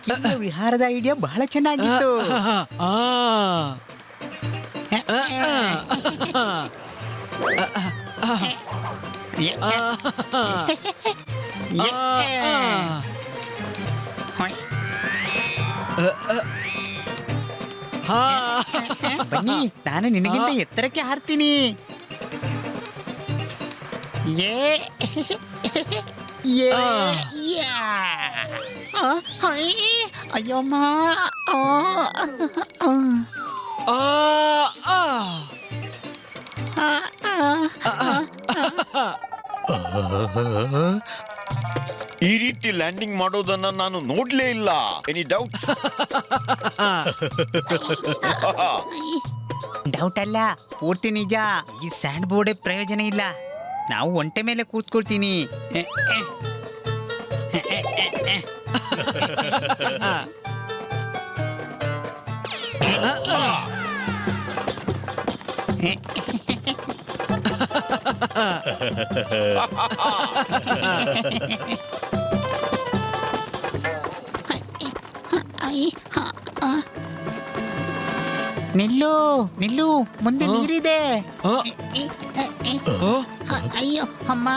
ಕಿರಿಯ ವಿಹಾರದ ಐಡಿಯಾ ಬಹಳ ಚೆನ್ನಾಗಿತ್ತು. ಬನ್ನಿ, ನಾನು ನಿನಗಿಂತ ಎತ್ತರಕ್ಕೆ ಹಾರ್ತೀನಿ. ಅಯ್ಯಮ್ಮ, ಈ ರೀತಿ ಲ್ಯಾಂಡಿಂಗ್ ಮಾಡೋದನ್ನ ನಾನು ನೋಡ್ಲೇ ಇಲ್ಲ. Any doubt? ಡೌಟ್ ಅಲ್ಲ, ಪೂರ್ತಿ ನಿಜ. ಈ ಸ್ಯಾಂಡ್ ಬೋರ್ಡ್ ಪ್ರಯೋಜನ ಇಲ್ಲ. ನಾವು ಒಂಟೆ ಮೇಲೆ ಕೂತ್ಕೊಳ್ತೀನಿ. ನಿಲ್ಲು ನಿಲ್ಲು, ಮುಂದೆ ನೀರಿದೆ. ಅಯ್ಯೋ ಅಮ್ಮ,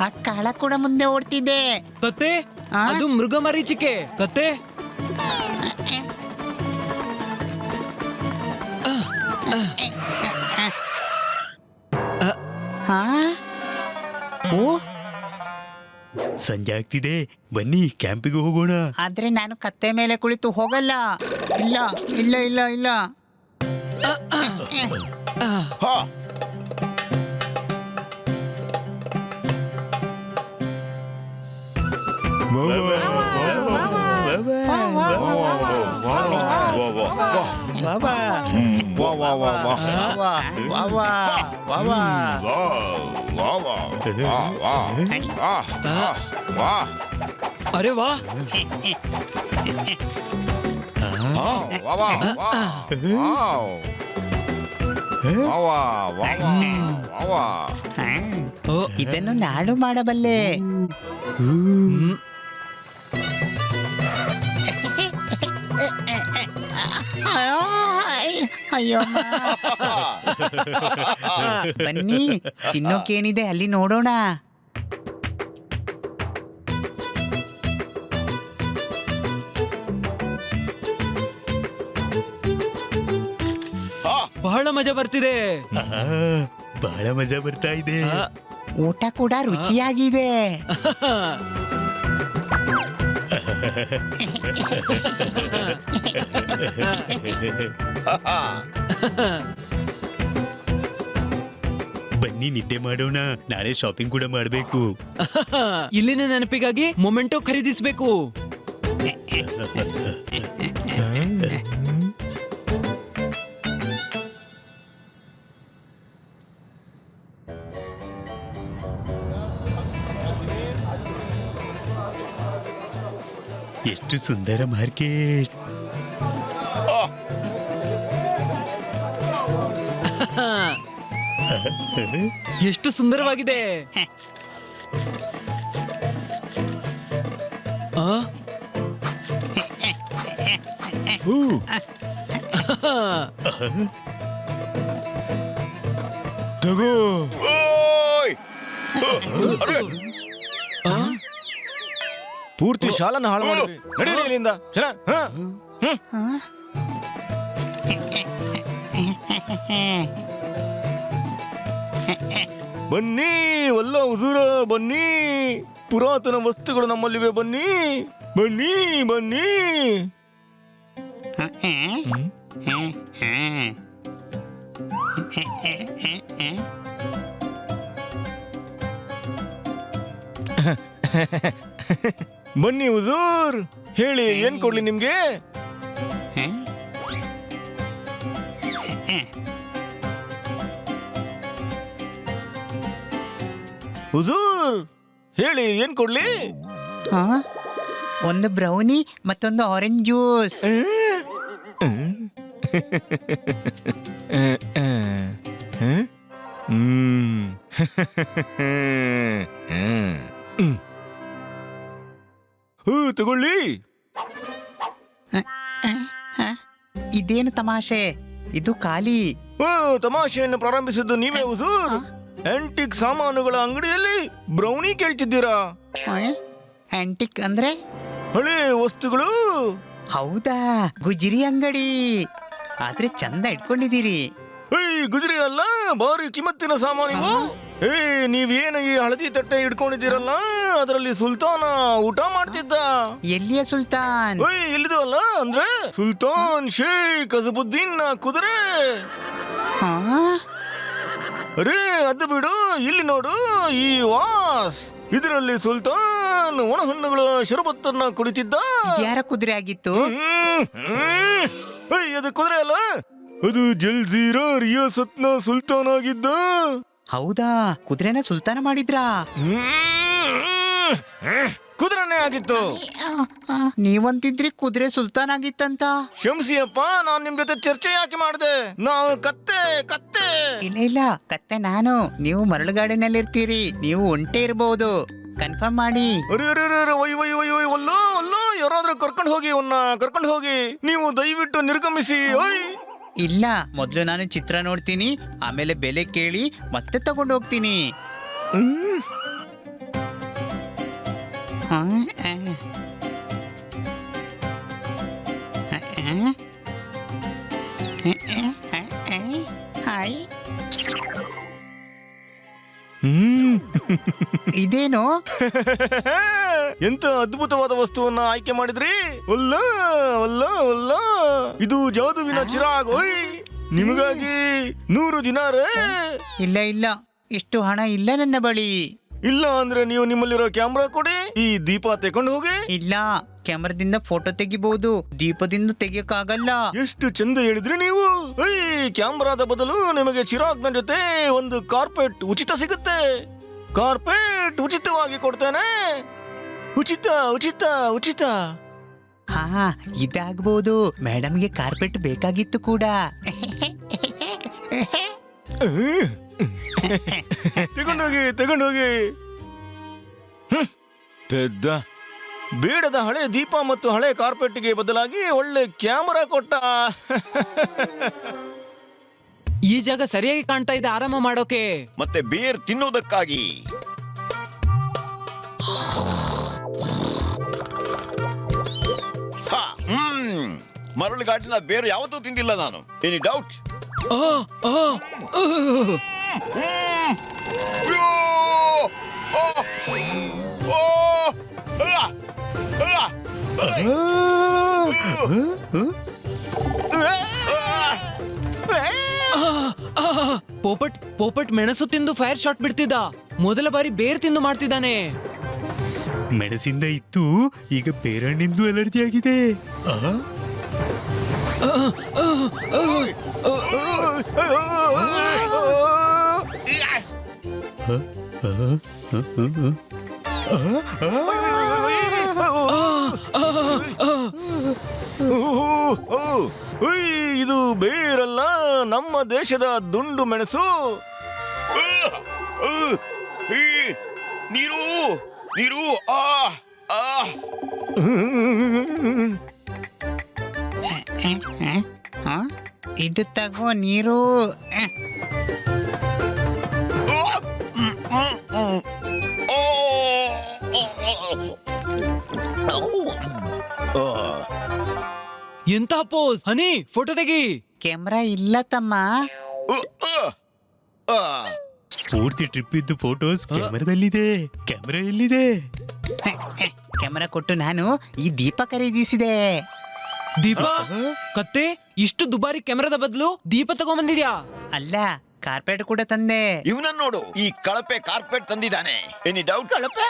ಆ ಕಾಳ ಕೂಡ ಮುಂದೆ ಓಡ್ತಿದೆ. ಕತ್ತೆ, ಅದು ಮೃಗ ಮರೀಚಿಕೆ. ಕತ್ತೆ, ಸಂಜೆ ಆಗ್ತಿದೆ, ಬನ್ನಿ ಕ್ಯಾಂಪಿಗೆ ಹೋಗೋಣ. ಆದ್ರೆ ನಾನು ಕತ್ತೆ ಮೇಲೆ ಕುಳಿತು ಹೋಗಲ್ಲ. ಇಲ್ಲ ಇಲ್ಲ ಇಲ್ಲ ಇಲ್ಲ. ಅರೆ ವಾ, ಇದನ್ನು ನಾನು ಮಾಡಬಲ್ಲೆ. ಅಯ್ಯೋ, ಬನ್ನಿ, ತಿನ್ನೋಕೇನಿದೆ ಅಲ್ಲಿ ನೋಡೋಣ. ಬಹಳ ಮಜಾ ಬರ್ತಿದೆ. ಬಹಳ ಮಜಾ ಬರ್ತಾ ಇದೆ. ಊಟ ಕೂಡ ರುಚಿಯಾಗಿದೆ. ಬನ್ನಿ ನಿದ್ದೆ ಮಾಡೋಣ, ನಾಳೆ ಶಾಪಿಂಗ್ ಕೂಡ ಮಾಡಬೇಕು. ಇಲ್ಲಿನ ನೆನಪಿಗಾಗಿ ಮೊಮೆಂಟೋ ಖರೀದಿಸಬೇಕು. ಎಷ್ಟು ಸುಂದರ ಮಾರ್ಕೆಟ್. ಎಷ್ಟು ಸುಂದರವಾಗಿದೆ. ತಗೋ. ಪೂರ್ತಿ ಶಾಲನ ಹಾಳು ಮಾಡಿದ್ರಿ. ನಡೀರಿ ಇಲ್ಲಿಂದ. ಬನ್ನಿ ವಲ್ಲ ಹುಜೂರ, ಬನ್ನಿ, ಪುರಾತನ ವಸ್ತುಗಳು ನಮ್ಮಲ್ಲಿವೆ. ಬನ್ನಿ ಬನ್ನಿ ಬನ್ನಿ. ಬನ್ನಿ ಹುಜೂರ್, ಹೇಳಿ ಏನ್ ಕೊಡ್ಲಿ ನಿಮ್ಗೆ? ಹುಜೂರ್, ಹೇಳಿ ಏನ್ ಕೊಡ್ಲಿ? ಒಂದು ಬ್ರೌನಿ ಮತ್ತೊಂದು ಆರೆಂಜ್ ಜ್ಯೂಸ್. ತಗೊಳ್ಳಿ. ಇದೇನು ತಮಾಷೆ, ಇದು ಖಾಲಿ. ತಮಾಷೆಯನ್ನು ಪ್ರಾರಂಭಿಸಿದ್ದು ನೀವೇ ಹುಜೂರ್. ಆಂಟಿಕ್ ಸಾಮಾನುಗಳ ಅಂಗಡಿಯಲ್ಲಿ ಬ್ರೌನಿ ಕೇಳ್ತಿದ್ದೀರಾ? ಆಂಟಿಕ್ ಅಂದ್ರೆ? ಹಳೆ ವಸ್ತುಗಳು. ಹೌದಾ, ಗುಜರಿ ಅಂಗಡಿ. ಆದ್ರೆ ಚಂದ ಇಟ್ಕೊಂಡಿದ್ದೀರಿ. ಗುಜರಿ ಅಲ್ಲ, ಭಾರಿ ಕಿಮ್ಮತ್ತಿನ ಸಾಮಾನಿವು. ನೀವೇನು ಈ ಹಳದಿ ತಟ್ಟೆ ಇಟ್ಕೊಂಡಿದ್ದೀರಲ್ಲ, ಅದರಲ್ಲಿ ಸುಲ್ತಾನ ಊಟ ಮಾಡ್ತಿದ್ದ. ಎಲ್ಲಿಯ ಸುಲ್ತಾನ್? ಇಲ್ಲಿದು ಅಲ್ಲ, ಅಂದ್ರೆ ಸುಲ್ತಾನ್ ಶೇಖ್ ಅಜಬುದ್ದೀನ್ ಕುದುರೆ. ಹಾ? ಅರೇ ಅದು ಬಿಡು, ಇಲ್ಲಿ ನೋಡು ಈ ವಾಸ್. ಇದರಲ್ಲಿ ಸುಲ್ತಾನ್ ಒಣ ಹಣ್ಣುಗಳ ಶರಬತ್ತನ್ನ ಕುಡಿತಿದ್ದ. ಯಾರ ಕುದುರೆ ಆಗಿತ್ತು? ಅದು ಕುದುರೆ ಅಲ್ಲ, ಅದು ಜಲ್ಜೀರಾ ರಿಯಾಸತ್ನ ಸುಲ್ತಾನ್ ಆಗಿದ್ದ. ಹೌದಾ, ಕುದುರೆನ ಸುಲ್ತಾನ ಮಾಡಿದ್ರಾ? ಕುದುರೆನೇ ಆಗಿತ್ತು. ನೀವಂತಿದ್ರಿ ಕುದುರೆ ಸುಲ್ತಾನ್ ಆಗಿತ್ತಂತ. ಕ್ಷಮಿಸಿಯಪ್ಪ, ನಾನ್ ನಿಮ್ ಜೊತೆ ಚರ್ಚೆ ಯಾಕೆ ಮಾಡಿದೆ? ನಾವು ಕತ್ತೆ. ಇಲ್ಲ ಇಲ್ಲ, ಕತ್ತೆ ನಾನು. ನೀವು ಮರಳುಗಾಡಿನಲ್ಲಿ ಇರ್ತೀರಿ, ನೀವು ಒಂಟೆ ಇರಬಹುದು. ಕನ್ಫರ್ಮ್ ಮಾಡಿ. ಅರೆ ಒಲ್ಲೋ ಯಾರಾದ್ರೂ ಕರ್ಕೊಂಡು ಹೋಗಿ, ಕರ್ಕೊಂಡು ಹೋಗಿ. ನೀವು ದಯವಿಟ್ಟು ನಿರ್ಗಮಿಸಿ. ಇಲ್ಲ, ಮೊದ್ಲು ನಾನು ಚಿತ್ರ ನೋಡ್ತೀನಿ, ಆಮೇಲೆ ಬೆಲೆ ಕೇಳಿ ಮತ್ತೆ ತಗೊಂಡು ಹೋಗ್ತೀನಿ. ಇದೇನು? ಎಂತ ಅದ್ಭುತವಾದ ವಸ್ತುವನ್ನ ಆಯ್ಕೆ ಮಾಡಿದ್ರಿ. ಇದು ಜಾದುವಿನ ಚಿರಾಗ್. ನಿಮಗಾಗಿ 100 ದಿನಾರ. ಇಲ್ಲ ಇಲ್ಲ, ಇಷ್ಟು ಹಣ ಇಲ್ಲ ನನ್ನ ಬಳಿ. ಇಲ್ಲ ಅಂದ್ರೆ ನೀವು ನಿಮ್ಮಲ್ಲಿರೋ ಕ್ಯಾಮ್ರಾ ಕೊಡಿ, ಈ ದೀಪ ತಗೊಂಡು ಹೋಗಿ. ಇಲ್ಲ, ಕ್ಯಾಮ್ರಾದಿಂದ ಫೋಟೋ ತೆಗಿಬಹುದು, ದೀಪದಿಂದ ತೆಗಿಯಕ್ಕಾಗಲ್ಲ. ಎಷ್ಟು ಚಂದ ಹೇಳಿದ್ರಿ ನೀವು. ಕ್ಯಾಮ್ರಾದ ಬದಲು ನಿಮಗೆ ಚಿರಾಗ್ನ ಜೊತೆ ಒಂದು ಕಾರ್ಪೆಟ್ ಉಚಿತ ಸಿಗುತ್ತೆ. ಕಾರ್ಪೆಟ್ ಉಚಿತವಾಗಿ ಕೊಡ್ತೇನೆ. ಉಚಿತ. ಹಾ, ಇದಾಗಬಹುದು. ಮೇಡಮ್ಗೆ ಕಾರ್ಪೆಟ್ ಬೇಕಾಗಿತ್ತು ಕೂಡ. ತಗೊಂಡೋಗಿ. ಪೆದ್ದ ಬೇಡದ ಹಳೆ ದೀಪ ಮತ್ತು ಹಳೆ ಕಾರ್ಪೆಟ್ಗೆ ಬದಲಾಗಿ ಒಳ್ಳೆ ಕ್ಯಾಮರಾ ಕೊಟ್ಟ. ಈ ಜಾಗ ಸರಿಯಾಗಿ ಕಾಣ್ತಾ ಇದೆ ಆರಾಮ ಮಾಡೋಕೆ. ಮತ್ತೆ ಬೇರ್ ತಿನ್ನೋದಕ್ಕಾಗಿ. ಮರಳುಗಾಡಿನ ಬೇರು ಯಾವತ್ತೂ ತಿಂದಿಲ್ಲ ನಾನು. Any doubt? ಪೋಪಟ್ ಮೆಣಸು ತಿಂದು ಫೈರ್ ಶಾಟ್ ಬಿಡ್ತಿದ್ದ. ಮೊದಲ ಬಾರಿ ಬೇರ್ ತಿಂದು ಮಾಡ್ತಿದ್ದಾನೆ. ಮೆಣಸಿಂದ ಇತ್ತು, ಈಗ ಬೇರಣ್ಣಿಂದು ಅಲರ್ಜಿ ಆಗಿದೆ. ಇದು ಬೇರಲ್ಲ, ನಮ್ಮ ದೇಶದ ದುಂಡು ಮೆಣಸು. ನೀರು. ಇದು ತಗೋ ನೀರು. ಎಂತ ಪೋಸ್ ಹನಿ, ಫೋಟೋ ತೆಗಿ. ಕ್ಯಾಮ್ರಾ ಇಲ್ಲ ತಮ್ಮ. ಪೂರ್ತಿ ಟ್ರಿಪ್ ಇದ್ದು ಫೋಟೋಸ್ ಕ್ಯಾಮರಾದಲ್ಲಿದೆ. ಕ್ಯಾಮರಾ ಎಲ್ಲಿದೆ? ಕ್ಯಾಮರಾ ಕೊಟ್ಟು ನಾನು ಈ ದೀಪ ಖರೀದಿಸಿದೆ. ದೀಪ? ಕತ್ತೆ, ಇಷ್ಟು ದುಬಾರಿ ಕ್ಯಾಮರಾದ ಬದಲು ದೀಪ ತಗೊಂಬಂದಿದ್ಯಾ? ಅಲ್ಲ, ಕಾರ್ಪೆಟ್ ಕೂಡ ತಂದೆ. ಇವನನ್ನ ನೋಡು, ಈ ಕಳಪೆ ಕಾರ್ಪೆಟ್ ತಂದಿದ್ದಾನೆ. Any doubt? ಕಳಪೆ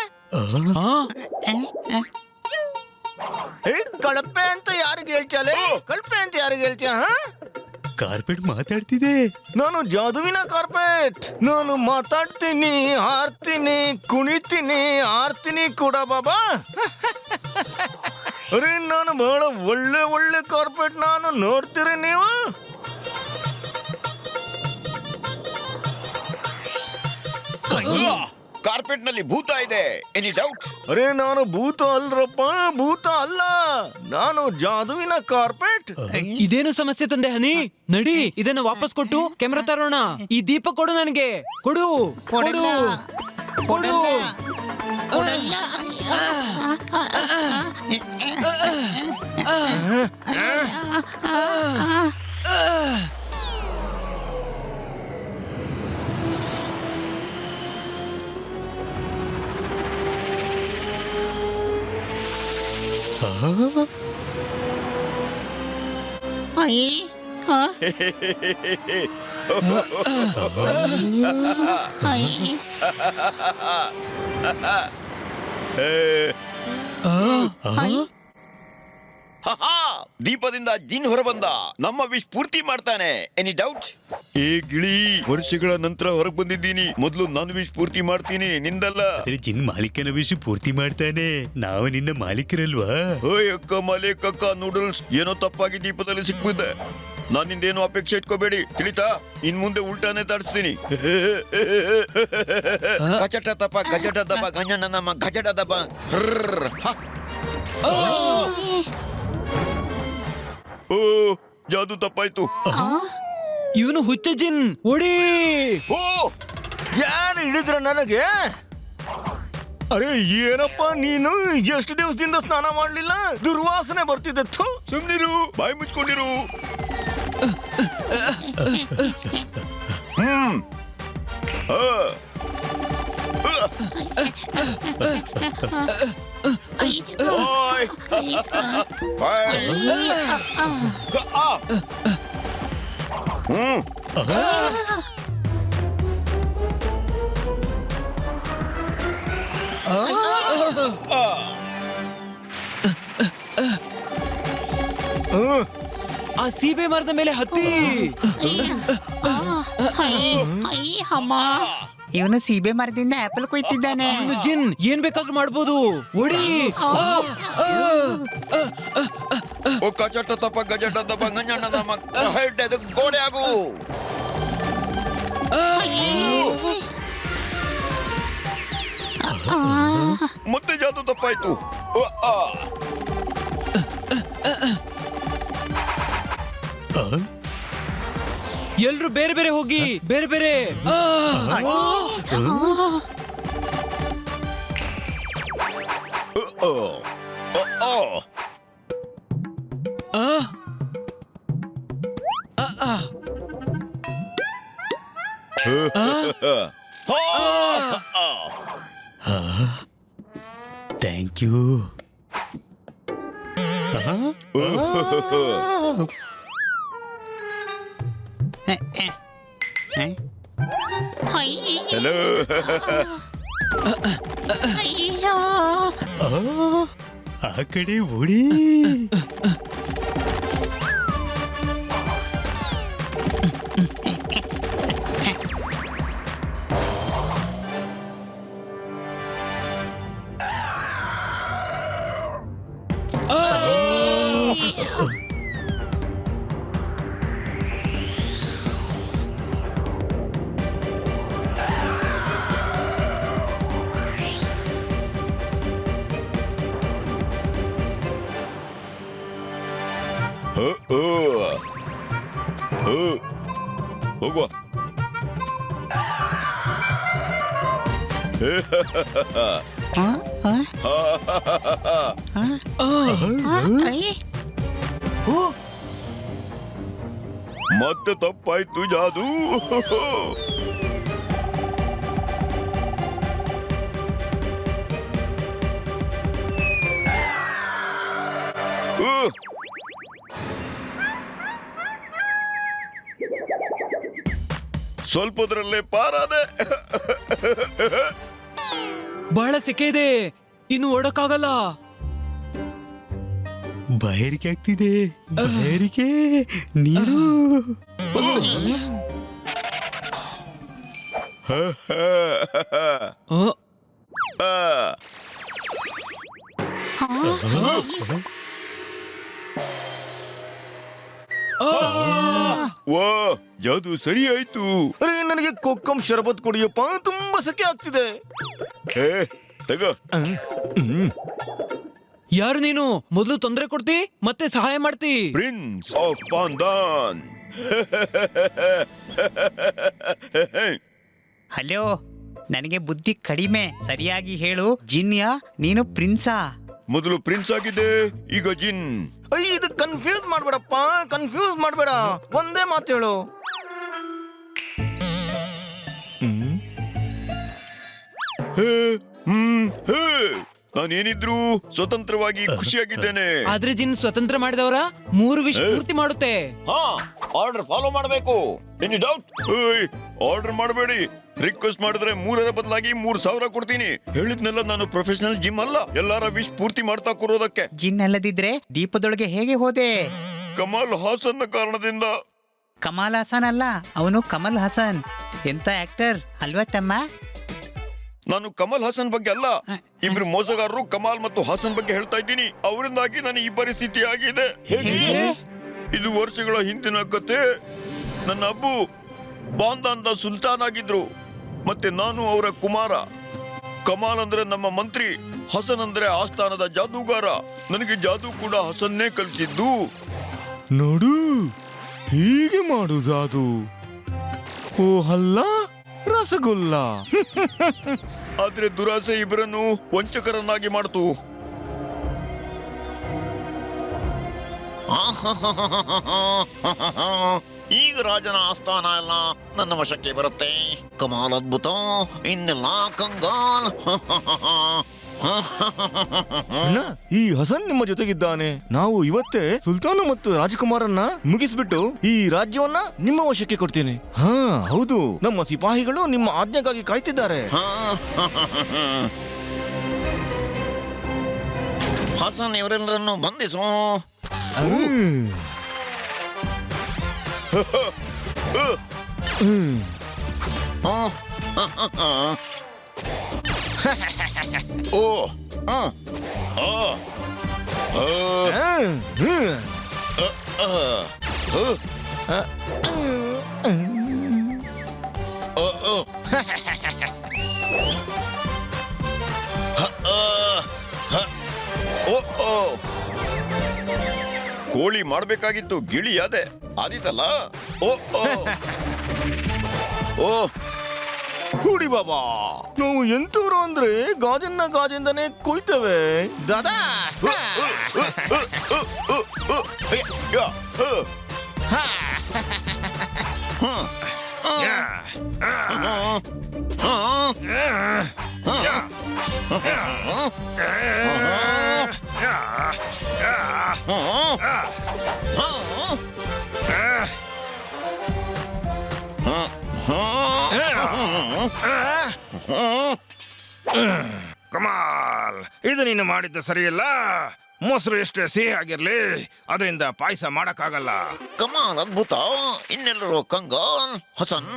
ಕಳಪೆ ಅಂತ ಯಾರಿಗೆ ಹೇಳ್ಚಾಲೆ? ಕಳಪೆ ಅಂತ ಯಾರಿಗೆ ಹೇಳ್ತೀಯ? ಕಾರ್ಪೆಟ್ ಮಾತಾಡ್ತಿದೆ. ನಾನು ಜಾದುವಿನ ಕಾರ್ಪೆಟ್. ನಾನು ಮಾತಾಡ್ತೀನಿ, ಹಾರ್ತೀನಿ, ಕುಣಿತೀನಿ, ಆರ್ತೀನಿ ಕೂಡ ಬಾಬಾ. ಅರೆ, ನಾನು ಬಹಳ ಒಳ್ಳೆ ಕಾರ್ಪೆಟ್. ನಾನು ನೋಡ್ತೀರಿ ನೀವು? ಕಾರ್ಪೆಟ್ ನಲ್ಲಿ ಭೂತ ಇದೆ. Any doubt? ಅರೆ ನಾನು ಭೂತ ಅಲ್ರಪ್ಪ, ಭೂತ ಅಲ್ಲ, ನಾನು ಜಾದುವಿನ ಕಾರ್ಪೆಟ್. ಇದೇನು ಸಮಸ್ಯೆ ತಂದೆ ಹನಿ? ನಡಿ ಇದನ್ನ ವಾಪಸ್ ಕೊಟ್ಟು ಕ್ಯಾಮ್ರಾ ತರೋಣ. ಈ ದೀಪ ಕೊಡು ನನಗೆ, ಕೊಡು ಕೊಡು ಕೊಡು. ದೀಪದಿಂದ ಜಿನ್ ಹೊರಬಂದ. ನಮ್ಮ ವಿಶ್ ಪೂರ್ತಿ ಮಾಡ್ತಾನೆ. Any doubt? ಏ ಗಿಳಿ, ವರ್ಷಗಳ ನಂತರ ಹೊರಗೆ ಬಂದಿದ್ದೀನಿ. ಮೊದಲು ನಾನು ವಿಶ್ ಪೂರ್ತಿ ಮಾಡ್ತೀನಿ, ನಿಂದಲ್ಲ. ಆದ್ರೆ ಜಿನ್ ಮಾಲೀಕನ ವಿಷಯ ಪೂರ್ತಿ ಮಾಡ್ತಾನೆ. ನಾವು ನಿನ್ನ ಮಾಲೀಕರಲ್ವಾ? ಓಯ್ ಅಕ್ಕ ಮಾಲೇಕಕ್ಕ ನೂಡಲ್ಸ್ ಏನೋ ತಪ್ಪಾಗಿ ದೀಪದಲ್ಲಿ ಸಿಕ್ಬಿದ್ದೆ. ನಾನಿಂದೇನು ಅಪೇಕ್ಷೆ ಇಟ್ಕೋಬೇಡಿ, ತಿಳಿತಾ? ಇನ್ ಮುಂದೆ ಉಲ್ಟಾನೆ ತಡಿಸ್ತೀನಿ. ಗಜಟ ದಪ ಗಜಟ ದಪ ಗಂಜನ ನಮ್ಮ ಗಜಟ ದಪ. ಓ ಜಾದು ತಪ್ಪಾಯ್ತು. ಇವನು ಹುಚ್ಚ ಜಿನ್, ಓಡಿ. ಓ ಯಾರು ಹಿಡಿದ್ರ ನನಗೆ? ಅರೆ ಏನಪ್ಪ ನೀನು, ಎಷ್ಟು ದಿವಸದಿಂದ ಸ್ನಾನ ಮಾಡ್ಲಿಲ್ಲ, ದುರ್ವಾಸನೆ ಬರ್ತಿದೆ. ಸುಮ್ನಿರು, ಬಾಯಿ ಮುಚ್ಕೊಂಡಿರು. ಆ ಸೀಬೆ ಮರದ ಮೇಲೆ ಹತ್ತಿ. ಇವನು ಸೀಬೆ ಮರದಿಂದ ಆಪಲ್ ಕೊಯ್ತಿದ್ದಾನೆ. ಇವನು ಜಿನ್, ಏನ್ ಬೇಕಾದ್ರೂ ಮಾಡ್ಬೋದು. ಓಡಿ. ಓ ಕಚಟ ತಪ ಗಜಟ ದಪ ಗಂಜನ ನಮ್ಮ ಹೆಡ್ ಅದು ಗೋಡೆ ಆಗು. ಮತ್ತೆ ಜಾದು ತಪ್ಪಾಯ್ತು. ಎಲ್ರು ಬೇರೆ ಬೇರೆ ಹೋಗಿ, ಬೇರೆ ಬೇರೆ. Thank you. ಹಲೋ. ಆ ಕಡೆ ಓಡಿ. ಹೋಗುವ. ಮತ್ತೆ ತಪ್ಪಾಯ್ತು ಜಾದು. ಸ್ವಲ್ಪದ್ರಲ್ಲೇ ಪಾರಾದೆ. ಬಹಳ ಸೆಕೆ ಇದೆ, ಇನ್ನು ಓಡಕ್ಕಾಗಲ್ಲ. ಬಾಯಾರಿಕೆ ಆಗ್ತಿದೆ, ಬಾಯಾರಿಕೆ. ನೀರು. ಓ ಜಾದು ಸರಿ ಆಯ್ತು. ಅರೆ ನನಗೆ ಕೊಕ್ಕಂ ಶರಬತ್ ಕೊಡಿಯಪ್ಪ, ತುಂಬಾ ಸೆಕೆ ಆಗ್ತಿದೆ. ಏ, ತಗೋ. ಯಾರು ನೀನು? ಮೊದಲು ತೊಂದರೆ ಕೊಡ್ತಿ ಮತ್ತೆ ಸಹಾಯ ಮಾಡ್ತಿ. Prince of ಬಾಂದಾನ್. ಹಲೋ, ನನಗೆ ಬುದ್ಧಿ ಕಡಿಮೆ. ಸರಿಯಾಗಿ ಹೇಳು, ಜಿನ್ಯಾ ನೀನು ಪ್ರಿನ್ಸಾ? ಮೊದಲು ಪ್ರಿನ್ಸ್ ಆಗಿದೆ, ಈಗ ಜಿನ್. ಅಯ್ಯ, ಇದು ಕನ್ಫ್ಯೂಸ್ ಮಾಡ್ಬೇಡಪ್ಪ, ಕನ್ಫ್ಯೂಸ್ ಮಾಡ್ಬೇಡ. ಒಂದೇ ಮಾತು ಹೇಳು. ಹೇ, ಹೇ. ನಾನೇನಿದ್ರು ಸ್ವತಂತ್ರವಾಗಿ ಖುಷಿಯಾಗಿದ್ದೇನೆ. ಆದ್ರೆ ಜಿನ್ ಸ್ವತಂತ್ರ ಮಾಡಿದವರ 3 ವಿಶ್ ಪೂರ್ತಿ ಮಾಡುತ್ತೆ. ಹಾ, ಆರ್ಡರ್ ಫಾಲೋ ಮಾಡಬೇಕು. Any doubt? ಆರ್ಡರ್ ಮಾಡಬೇಡಿ. ರಿಕ್ವೆಸ್ಟ್ ಮಾಡಿದ್ರೆ 3ರ ಬದಲಾಗಿ 3000 ಕೊಡ್ತೀನಿ. ಹೇಳಿದ್ನೆಲ್ಲ ನಾನು ಪ್ರೊಫೆಷನಲ್ ಜಿಮ್ ಅಲ್ಲ, ಎಲ್ಲಾರ ವಿಶ್ ಪೂರ್ತಿ ಮಾಡ್ತಾ ಕೂರೋದಕ್ಕೆ. ಜಿನ್ ಅಲ್ಲದಿದ್ರೆ ದೀಪದೊಳಗೆ ಹೇಗೆ ಹೋದೆ? ಕಮಲ್ ಹಾಸನ್ನ ಕಾರಣದಿಂದ. ಕಮಲ್ ಹಾಸನ್ ಅಲ್ಲ, ಅವನು ಕಮಲ್ ಹಾಸನ್. ಎಂತ ಆಕ್ಟರ್ ಅಲ್ವಾ ತಮ್ಮ? ನಾನು ಕಮಲ್ ಹಾಸನ್ ಬಗ್ಗೆ ಅಲ್ಲ, ಇಬ್ರು ಮೋಸಗಾರರು ಕಮಾಲ್ ಮತ್ತು ಹಾಸನ್ ಬಗ್ಗೆ ಹೇಳ್ತಾ ಇದ್ದೀನಿ. ಅವರಿಂದಾಗಿ ನಾನು ಈ ಪರಿಸ್ಥಿತಿ ಆಗಿದೆ. ಇದು ವರ್ಷಗಳ ಹಿಂದಿನ ಕತೆ. ನನ್ನ ಅಬ್ಬು ಬಾಂದಾನ್ದ ಸುಲ್ತಾನ್ ಆಗಿದ್ರು, ಮತ್ತೆ ನಾನು ಅವರ ಕುಮಾರ. ಕಮಾಲ್ ಅಂದ್ರೆ ನಮ್ಮ ಮಂತ್ರಿ, ಹಸನ್ ಅಂದ್ರೆ ಆಸ್ಥಾನದ ಜಾದೂಗಾರ. ನನಗೆ ಜಾದೂ ಕೂಡ ಹಸನ್ನೇ ಕಲಿಸಿದ್ದು. ನೋಡು, ಹೀಗೆ ಮಾಡು ಜಾದು. ಓ ಹಲ್ಲ ರಸಗುಲ್ಲ. ಆದ್ರೆ ದುರಾಸೆ ಇಬ್ಬರನ್ನು ವಂಚಕರನ್ನಾಗಿ ಮಾಡ್ತು. ಈಗ ರಾಜನ ಆಸ್ಥಾನ ಎಲ್ಲ ನನ್ನ ವಶಕ್ಕೆ ಬರುತ್ತೆ. ಕಮಾಲ್ ಅದ್ಭುತ, ಇನ್ನೆಲ್ಲ ಕಂಗಾಲ್. ಅಣ್ಣ, ಈ ಹಸನ್ ನಿಮ್ಮ ಜೊತೆಗಿದ್ದಾನೆ. ನಾವು ಇವತ್ತೇ ಸುಲ್ತಾನ ಮತ್ತು ರಾಜಕುಮಾರನ್ನ ಮುಗಿಸ್ಬಿಟ್ಟು ಈ ರಾಜ್ಯವನ್ನ ನಿಮ್ಮ ವಶಕ್ಕೆ ಕೊಡ್ತೀನಿ. ಹಾ ಹೌದು, ನಮ್ಮ ಸಿಪಾಹಿಗಳು ನಿಮ್ಮ ಆಜ್ಞೆಗಾಗಿ ಕಾಯ್ತಿದ್ದಾರೆ. ಹಸನ್ ಇವರೆಲ್ಲರನ್ನು ಬಂಧಿಸು. ಓ, ಕೋಳಿ ಮಾಡ್ಬೇಕಾಗಿತ್ತು, ಗಿಳಿಯಾದೆ. ಆದಿತಲ್ಲ. ಓ ಓ ಓ, ಹುಡಿ ಬಾಬಾ, ನಾವು ಎಂತೂರು ಅಂದ್ರೆ ಗಾಜನ್ನ ಗಾಜಿಂದನೇ ಕೊಯ್ತೇವೆ ದಾದಾ. ಕಮಾಲ್, ಇದು ನೀನು ಮಾಡಿದ್ದು ಸರಿಯಿಲ್ಲ. ಮೊಸರು ಎಷ್ಟೇ ಸಿಹಿ ಆಗಿರ್ಲಿ, ಅದರಿಂದ ಪಾಯಸ ಮಾಡಕ್ಕಾಗಲ್ಲ. ಕಮಾಲ್ ಅದ್ಭುತ, ಇನ್ನೆಲ್ಲರೂ ಕಂಗಾಲ್. ಹಸನ್,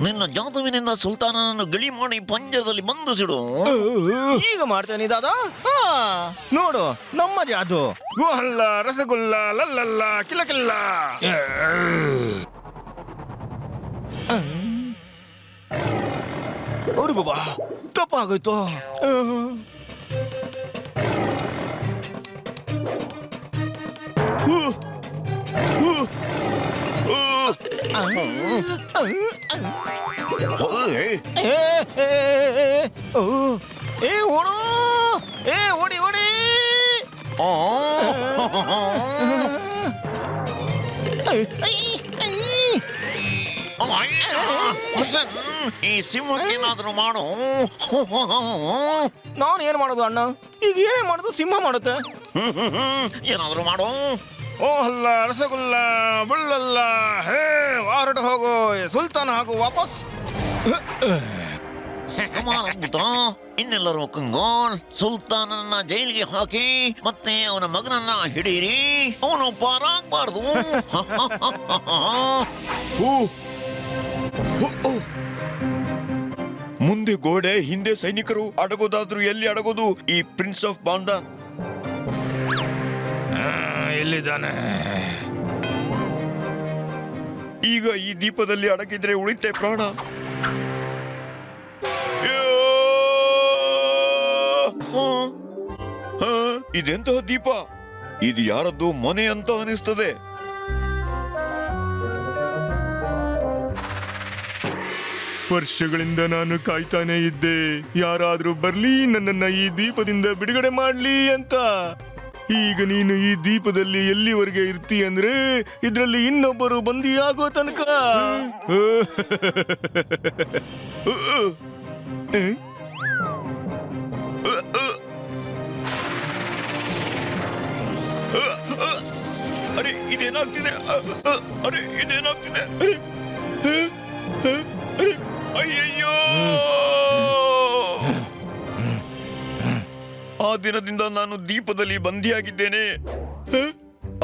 ನಿನ್ನ ಜಾದುವಿನಿಂದ ಸುಲ್ತಾನನನ್ನು ಗಿಳಿ ಮಾಡಿ ಪಂಜರದಲ್ಲಿ ಬಂಧಿಸಿಡು. ಈಗ ಮಾಡ್ತೇನೆ ದಾದಾ. ನೋಡು ನಮ್ಮ ಜಾದು. ಗೋಹಲ್ಲ ರಸಗುಲ್ಲ ಲಲ್ಲಲ್ಲ ಕಿಲಕಿಲ್ಲ. ಅವ್ರು ಬಾಬಾ ತಪ್ಪಾಗೋಯ್ತು. ಏ ಓಡು, ಏ ಓಡಿ ಓಡಿ. ಹಸನ್, ಈ ಸಿಂಹಕ್ಕೇನಾದ್ರೂ ಮಾಡು. ನಾನು ಏನ್ ಮಾಡೋದು ಅಣ್ಣ? ಈಗ ಏನೇ ಮಾಡೋದು ಸಿಂಹ ಮಾಡುತ್ತೆ. ಏನಾದ್ರೂ ಮಾಡು. ಓ ಅಲ್ಲ ರಸಗುಲ್ಲ ಬುಳ್ಳಲ್ಲ. ಹೇ, ಹೊರಟು ಹೋಗು ಸುಲ್ತಾನ, ಹಾಗೂ ವಾಪಸ್. ಕಮಾಲ್ ಅದ್ಭುತ, ಇನ್ನೆಲ್ಲರೂ ಕಂಗಾಲ್. ಸುಲ್ತಾನನ್ನ ಜೈಲಿಗೆ ಹಾಕಿ ಮತ್ತೆ ಅವನ ಮಗನನ್ನ ಹಿಡೀರಿ. ಅವನು ಪಾರಾಗಬಾರ್ದು. ಮುಂದೆ ಗೋಡೆ, ಹಿಂದೆ ಸೈನಿಕರು. ಅಡಗೋದಾದ್ರೂ ಎಲ್ಲಿ ಅಡಗೋದು? ಈ ಪ್ರಿನ್ಸ್ ಆಫ್ ಬಾಂದಾನ್ ಇಲ್ಲಿದ್ದಾನೆ. ಈಗ ಈ ದೀಪದಲ್ಲಿ ಅಡಗಿದ್ರೆ ಉಳಿತೆ ಪ್ರಾಣ. ಇದೆಂತಹ ದೀಪ? ಇದು ಯಾರದ್ದು ಮನೆ ಅಂತ ಅನಿಸ್ತದೆ. ವರ್ಷಗಳಿಂದ ನಾನು ಕಾಯ್ತಾನೆ ಇದ್ದೆ, ಯಾರಾದ್ರೂ ಬರ್ಲಿ ನನ್ನನ್ನ ಈ ದೀಪದಿಂದ ಬಿಡುಗಡೆ ಮಾಡ್ಲಿ ಅಂತ. ಈಗ ನೀನು ಈ ದೀಪದಲ್ಲಿ ಎಲ್ಲಿವರೆಗೆ ಇರ್ತಿ ಅಂದ್ರೆ ಇದ್ರಲ್ಲಿ ಇನ್ನೊಬ್ಬರು ಬಂದಿಯಾಗೋ ತನಕ. ಅರೆ ಇದೇನಾಗ್ತಿದೆ? ಅರೆ ಇದೇನಾಗ್ತಿದೆ? ಅರೆ ಅಯ್ಯಯ್ಯೋ! ಆ ದಿನದಿಂದ ನಾನು ದೀಪದಲ್ಲಿ ಬಂದಿಯಾಗಿದ್ದೇನೆ.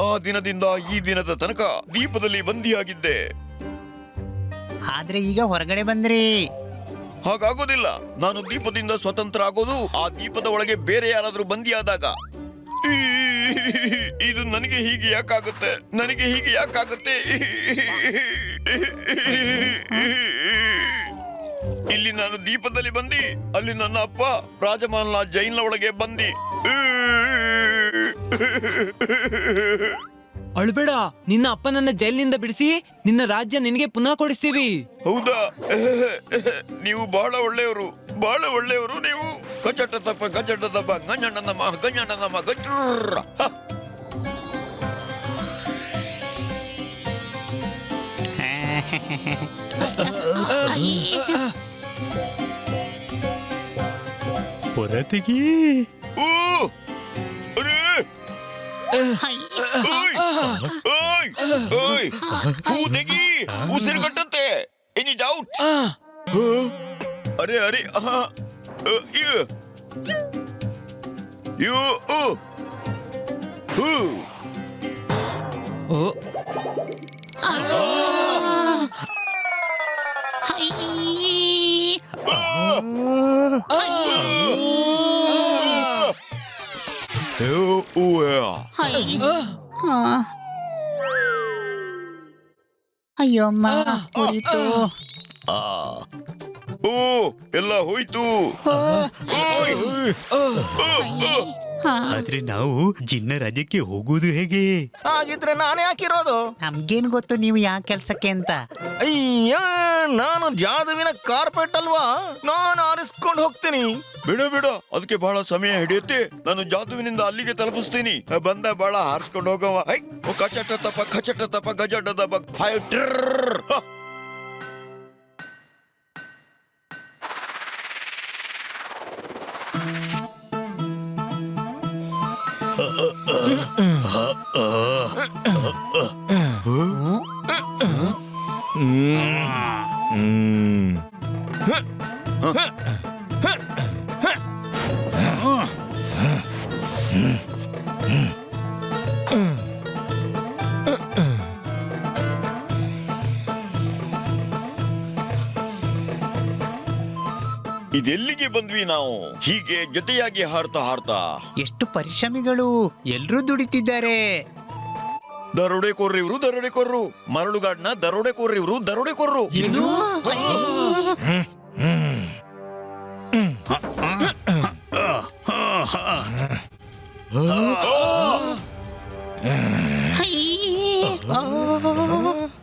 ಆ ದಿನದಿಂದ ಈ ದಿನದ ತನಕ ದೀಪದಲ್ಲಿ ಬಂದಿಯಾಗಿದ್ದೆ. ಆದ್ರೆ ಈಗ ಹೊರಗಡೆ ಬಂದ್ರಿ. ಹಾಗಾಗೋದಿಲ್ಲ. ನಾನು ದೀಪದಿಂದ ಸ್ವತಂತ್ರ ಆಗೋದು ಆ ದೀಪದ ಒಳಗೆ ಬೇರೆ ಯಾರಾದ್ರೂ ಬಂದಿಯಾದಾಗ. ಇದು ನನಗೆ ಹೀಗೆ ಯಾಕಾಗುತ್ತೆ? ನನಗೆ ಹೀಗೆ ಯಾಕಾಗುತ್ತೆ? ಇಲ್ಲಿ ನಾನು ದೀಪದಲ್ಲಿ ಬಂದಿ, ಅಲ್ಲಿ ನನ್ನ ಅಪ್ಪ ರಾಜಮಹಲ್ನ ಜೈಲ್ನ ಒಳಗೆ ಬಂದಿ. ಅಳ್ಬೇಡ, ನಿನ್ನ ಅಪ್ಪನನ್ನ ಜೈಲಿನಿಂದ ಬಿಡಿಸಿ ನಿನ್ನ ರಾಜ್ಯ ನಿನಗೆ ಪುನಃ ಕೊಡಿಸ್ತೀವಿ. ಹೌದಾ? ನೀವು ಬಹಳ ಒಳ್ಳೆಯವರು, ಬಹಳ ಒಳ್ಳೆಯವರು ನೀವು. ಗಜಟ ತಪ್ಪ ಗಂಜಣ್ಣನಮ್ಮ ಗಂಜಣ್ಣನಮ್ಮ ಗಜ್ರ. ಹೊರತೆಗಿ ಓ ಅರೆ ಓಯ್ ಓಯ್ ಹೂ ತೆಗಿ, ಉಸಿರುಗಟ್ಟಂತೆ. Any doubt? ಅರೆ ಅರೆ ಯು ಓ ಅಯ್ಯೋ ಅಮ್ಮ, ಉರಿತು. ಓ ಎಲ್ಲ ಹೋಯ್ತು. ಆದ್ರೆ ನಾವು ಜಿನ್ನ ರಾಜ್ಯಕ್ಕೆ ಹೋಗುವುದು ಹೇಗೆ? ಹಾಗಿದ್ರೆ ನಾನೇ ಹಾಕಿರೋದು. ನಮ್ಗೇನ್ ಗೊತ್ತು ನೀವು ಯಾವ ಕೆಲ್ಸಕ್ಕೆ ಅಂತ. ಅಯ್ಯ, ನಾನು ಜಾದುವಿನ ಕಾರ್ಪೆಟ್ ಅಲ್ವಾ, ನಾನು ಆರಿಸ್ಕೊಂಡು ಹೋಗ್ತೀನಿ. ಬೇಡ ಬೇಡ, ಅದಕ್ಕೆ ಬಹಳ ಸಮಯ ಹಿಡಿಯುತ್ತೆ. ನಾನು ಜಾದುವಿನಿಂದ ಅಲ್ಲಿಗೆ ತಲುಪಿಸ್ತೀನಿ. ಬಂದ ಬಹಳ ಹಾರಿಸ್ಕೊಂಡು ಹೋಗವ. ಕಚಟ ತಪ ಗಜಟ ತಪ ಫೈಟರ್. ಇದೆಲ್ಲಿಗೆ ಬಂದ್ವಿ ನಾವು? ಹೀಗೆ ಜೊತೆಯಾಗಿ ಹಾರ್ತಾ ಹಾರ್ತಾ. ಎಷ್ಟು ಪರಿಶ್ರಮಿಗಳು, ಎಲ್ರೂ ದುಡಿತಿದ್ದಾರೆ. ದರೋಡೆಕೋರ್ರಿ ಇವರು, ದರೋಡೆಕೋರ್ರು. ಮರಳುಗಾಡ್ನ ದರೋಡೆಕೋರ್ರಿ ಇವರು, ದರೋಡೆಕೋರ್ರು.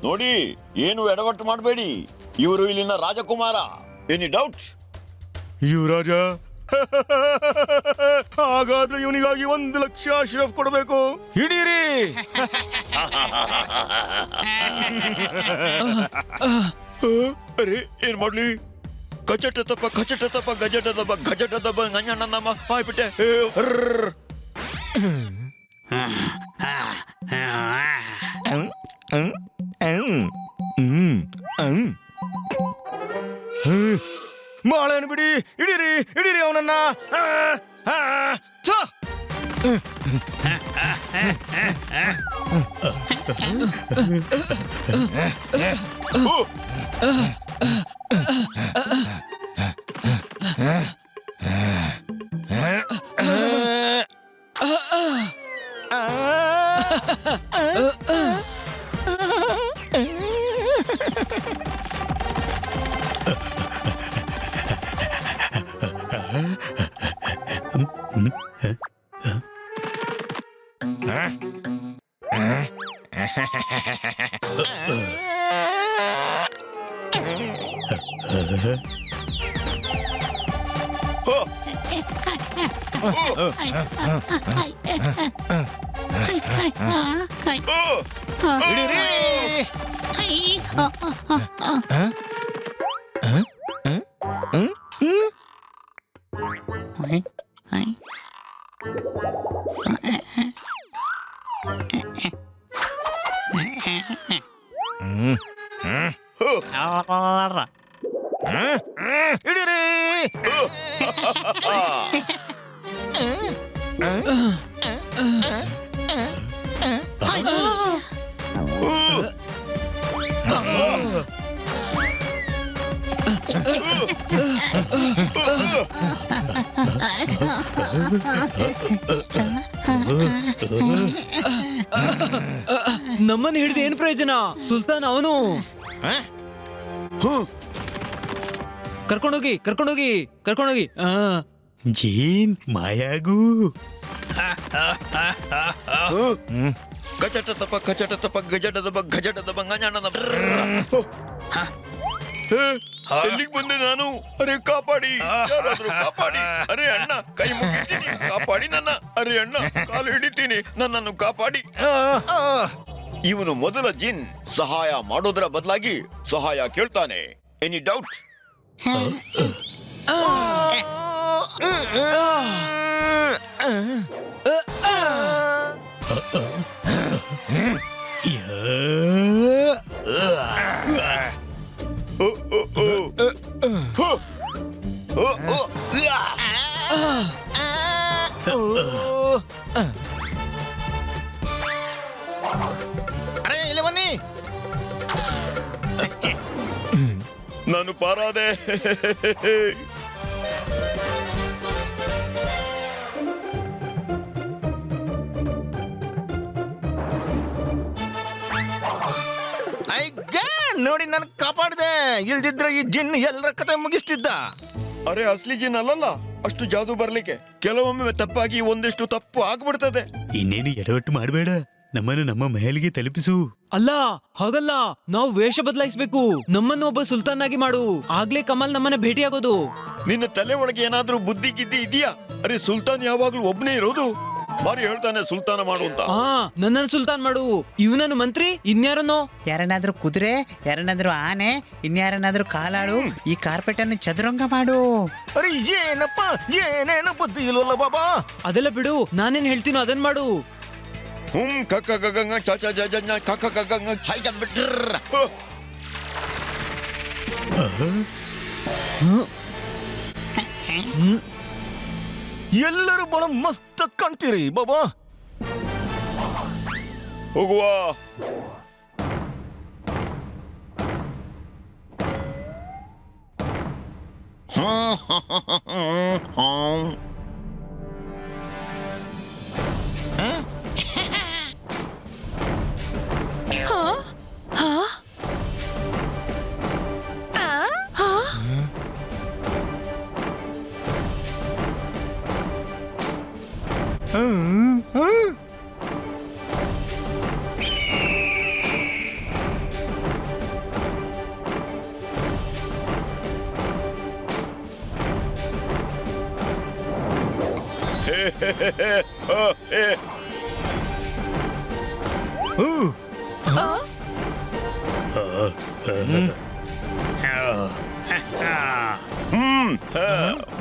ನೋಡಿ, ಏನು ಎಡವಟ್ಟು ಮಾಡಬೇಡಿ. ಇವರು ಇಲ್ಲಿನ ರಾಜಕುಮಾರ. Any doubt? ಯುವರಾಜ, ಹಾಗಾದ್ರೆ ಇವನಿಗಾಗಿ 1 ಲಕ್ಷ ಅಶ್ರಫ್ ಕೊಡಬೇಕು. ಹಿಡೀರಿ. ಅರೆ ಏನ್ ಮಾಡ್ಲಿ? ಕಚಟ ತಪ ಗಜಟ ತಪ ಗಂಜಣ್ಣನಮ್ಮ ಹಾಯ್ಬಿಟ್ಟೆ. ಬಾಳೆನು ಬಿಡಿ, ಹಿಡೀರಿ ಹಿಡೀರಿ ಅವನನ್ನ. ಹಿಡೀರಿ. ನಮ್ಮನ್ನ ಹಿಡಿದು ಏನ್ ಪ್ರಯೋಜನ? ಸುಲ್ತಾನ್ ಅವನು. ಕರ್ಕೊಂಡೋಗಿ ಕರ್ಕೊಂಡೋಗಿ ಕರ್ಕೊಂಡೋಗಿ. ಜೇನ್ ಮಾಯಾಗು. ಗಜಟ ತಪ ಗಜಟ ತಪ ಗಜಟ ದಬ ಗಜಟ ದಬ ಗಂಜಾಣ ಎಲ್ಲಿಗೆ ಬಂದೆ ನಾನು? ಅರೆ ಕಾಪಾಡಿ, ಯಾರಾದ್ರೂ ಕಾಪಾಡಿ. ಅರೆ ಅಣ್ಣ, ಕೈ ಮುಗಿತೀನಿ, ಕಾಪಾಡಿ ನನ್ನ. ಅರೆ ಅಣ್ಣ, ಕಾಲು ಹಿಡಿತೀನಿ, ನನ್ನನ್ನು ಕಾಪಾಡಿ. ಇವನು ಮೊದಲ ಜಿನ್. ಸಹಾಯ ಮಾಡೋದರ ಬದಲಾಗಿ ಸಹಾಯ ಕೇಳ್ತಾನೆ. Any doubt? ಅರೆ ಇಲ್ಲಿ ಬನ್ನಿ. ನಾನು ಪಾರಾದೆ. ನೋಡಿ, ನನ್ ಕಾಪಾಡಿದೆ. ಇಲ್ದಿದ್ರೆ ಈ ಜಿನ್ ಎಲ್ಲರ ಕತೆ ಮುಗಿಸ್ತಿದ್ದ. ಅರೆ ಅಸ್ಲಿ ಜಿನ್ ಅಲ್ಲಲ್ಲ ಅಷ್ಟು ಜಾದು ಬರ್ಲಿಕ್ಕೆ. ಕೆಲವೊಮ್ಮೆ ತಪ್ಪಾಗಿ ಒಂದಿಷ್ಟು ತಪ್ಪು ಆಗ್ಬಿಡ್ತದೆ. ಇನ್ನೇನು ಎಡವಟ್ಟು ಮಾಡಬೇಡ. ನಮ್ಮನ್ನು ನಮ್ಮ ಮಹಲ್ಗೆ ತಲುಪಿಸು. ಅಲ್ಲ, ಹಾಗಲ್ಲ. ನಾವು ವೇಷ ಬದಲಾಯಿಸ್ಬೇಕು. ನಮ್ಮನ್ನು ಒಬ್ಬ ಸುಲ್ತಾನ್ ಆಗಿ ಮಾಡು. ಆಗ್ಲೇ ಕಮಲ್ ನಮ್ಮನ್ನ ಭೇಟಿಯಾಗೋದು. ನಿನ್ನ ತಲೆ ಒಳಗೆ ಏನಾದ್ರೂ ಬುದ್ಧಿ ಗಿದ್ದಿ ಇದೆಯಾ? ಅರೆ ಸುಲ್ತಾನ್ ಯಾವಾಗ್ಲೂ ಒಬ್ನೇ ಇರೋದು. ಬಾರಿ ಹೇಳ್ತಾನೆ ಸುಲ್ತಾನ ಮಾಡು ಅಂತ. ನನ್ನನ್ನು ಸುಲ್ತಾನ್ ಮಾಡು. ಇವನನ್ನು ಮಂತ್ರಿ, ಇನ್ಯಾರನ್ನೋ. ಯಾರನ್ನಾದ್ರೂ ಕುದುರೆ, ಯಾರನ್ನಾದ್ರೂ ಆನೆ, ಇನ್ಯಾರನ್ನಾದ್ರೂ ಕಾಲಾಳು. ಈ ಕಾರ್ಪೆಟ್ ಅನ್ನು ಚದುರಂಗ ಮಾಡು. ಅರೆ ಏನಪ್ಪ, ಏನೇನು ಬುದ್ಧಿ ಇಲ್ವಲ್ಲ ಬಾಬಾ. ಅದೆಲ್ಲ ಬಿಡು, ನಾನೇನ್ ಹೇಳ್ತೀನೋ ಅದನ್ ಮಾಡು. ಕಕ್ಕ ಗಗಂಗ ಚಾಚಾ ಜಜ ಕಕ್ಕ ಗಗಂಗ ಹೈ ಜಂಪ್ ಬಿಟ್ರ. ಎಲ್ಲರೂ ಬಹಳ ಮಸ್ತ್ ಕಾಣ್ತೀರಿ ಬಾಬಾ. ಹೋಗುವ.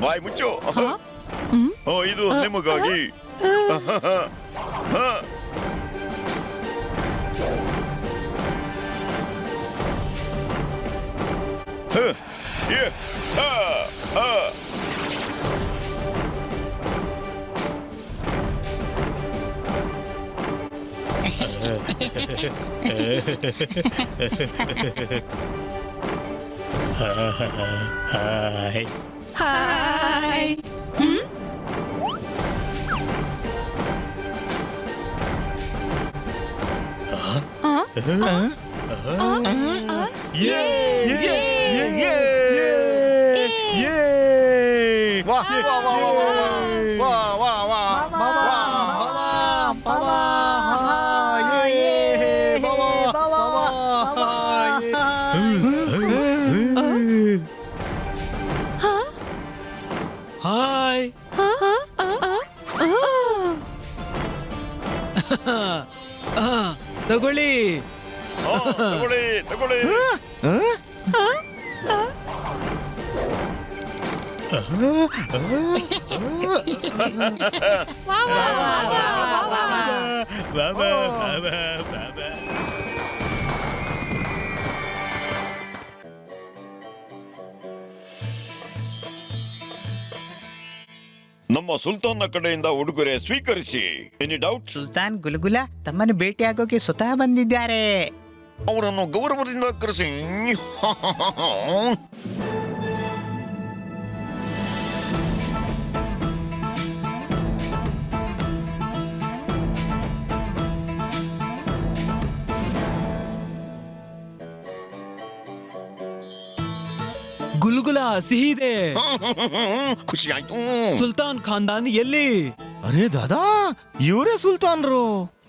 ಬಾಯ್ ಮುಚ್ಚು. ಇದು ನಿಮಗಾಗಿ. ಹಾಯ್. ಹಾಯ್. ಹಾಯ್ ತಗೊಳ್ಳಿ. ತಗೊಳ್ಳಿ ತಗೊಳ್ಳಿ. ನಮ್ಮ ಸುಲ್ತಾನ್ನ ಕಡೆಯಿಂದ ಉಡುಗೊರೆ ಸ್ವೀಕರಿಸಿ. Any doubt? ಸುಲ್ತಾನ್ ಗುಲ್ಗುಲ ತಮ್ಮನ್ನು ಭೇಟಿಯಾಗೋಕೆ ಸ್ವತಃ ಬಂದಿದ್ದಾರೆ. ಅವರನ್ನು ಗೌರವದಿಂದ ಕರೆಸಿ. ಗುಲ್ಗುಲ ಸಿಹಿ ಇದೆ. ಖುಷಿ ಆಯ್ತು. ಸುಲ್ತಾನ್ ಖಾನ್ದಾನ್ ಎಲ್ಲಿ? ಅರೇ ದಾದಾ, ಇವರೇ ಸುಲ್ತಾನ್ರು.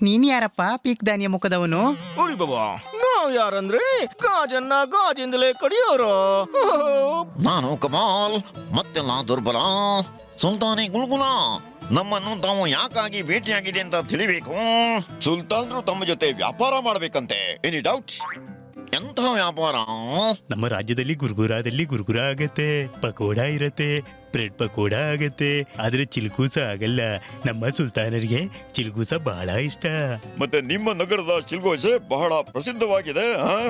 ನೀನ್ ಯಾರಪ್ಪ ಪೀಕ್ ದಾನಿಯ ಮುಖದವನು? ನೋಡಿ ಬಾಬಾ, ನಾವ್ ಯಾರಂದ್ರೆ ಗಾಜನ್ನ ಗಾಜಿಂದಲೇ ಕಡಿಯೋರು. ನಾನು ಕಮಾಲ್, ಮತ್ತೆಲ್ಲ ದುರ್ಬಲ. ಸುಲ್ತಾನೆ ಗುಲ್ಗುಲ, ನಮ್ಮನ್ನು ತಾವು ಯಾಕಾಗಿ ಭೇಟಿಯಾಗಿದೆ ಅಂತ ತಿಳಿಬೇಕು. ಸುಲ್ತಾನ್ರು ತಮ್ಮ ಜೊತೆ ವ್ಯಾಪಾರ ಮಾಡ್ಬೇಕಂತೆ. Any doubt? ಎಂಥ ವ್ಯಾಪಾರ? ನಮ್ಮ ರಾಜ್ಯದಲ್ಲಿ ಗುರ್ಗುರಾದಲ್ಲಿ ಗುರ್ಗುರ ಆಗತ್ತೆ, ಪಕೋಡ ಇರತ್ತೆ, ಬ್ರೆಡ್ ಪಕೋಡ ಆಗತ್ತೆ, ಆದ್ರೆ ಚಿಲ್ಕೂಸ ಆಗಲ್ಲ. ನಮ್ಮ ಸುಲ್ತಾನರಿಗೆ ಚಿಲ್ಕೂಸ ಬಹಳ ಇಷ್ಟ. ಮತ್ತೆ ನಿಮ್ಮ ನಗರದ ಚಿಲ್ಗೋಸೆ ಬಹಳ ಪ್ರಸಿದ್ಧವಾಗಿದೆ.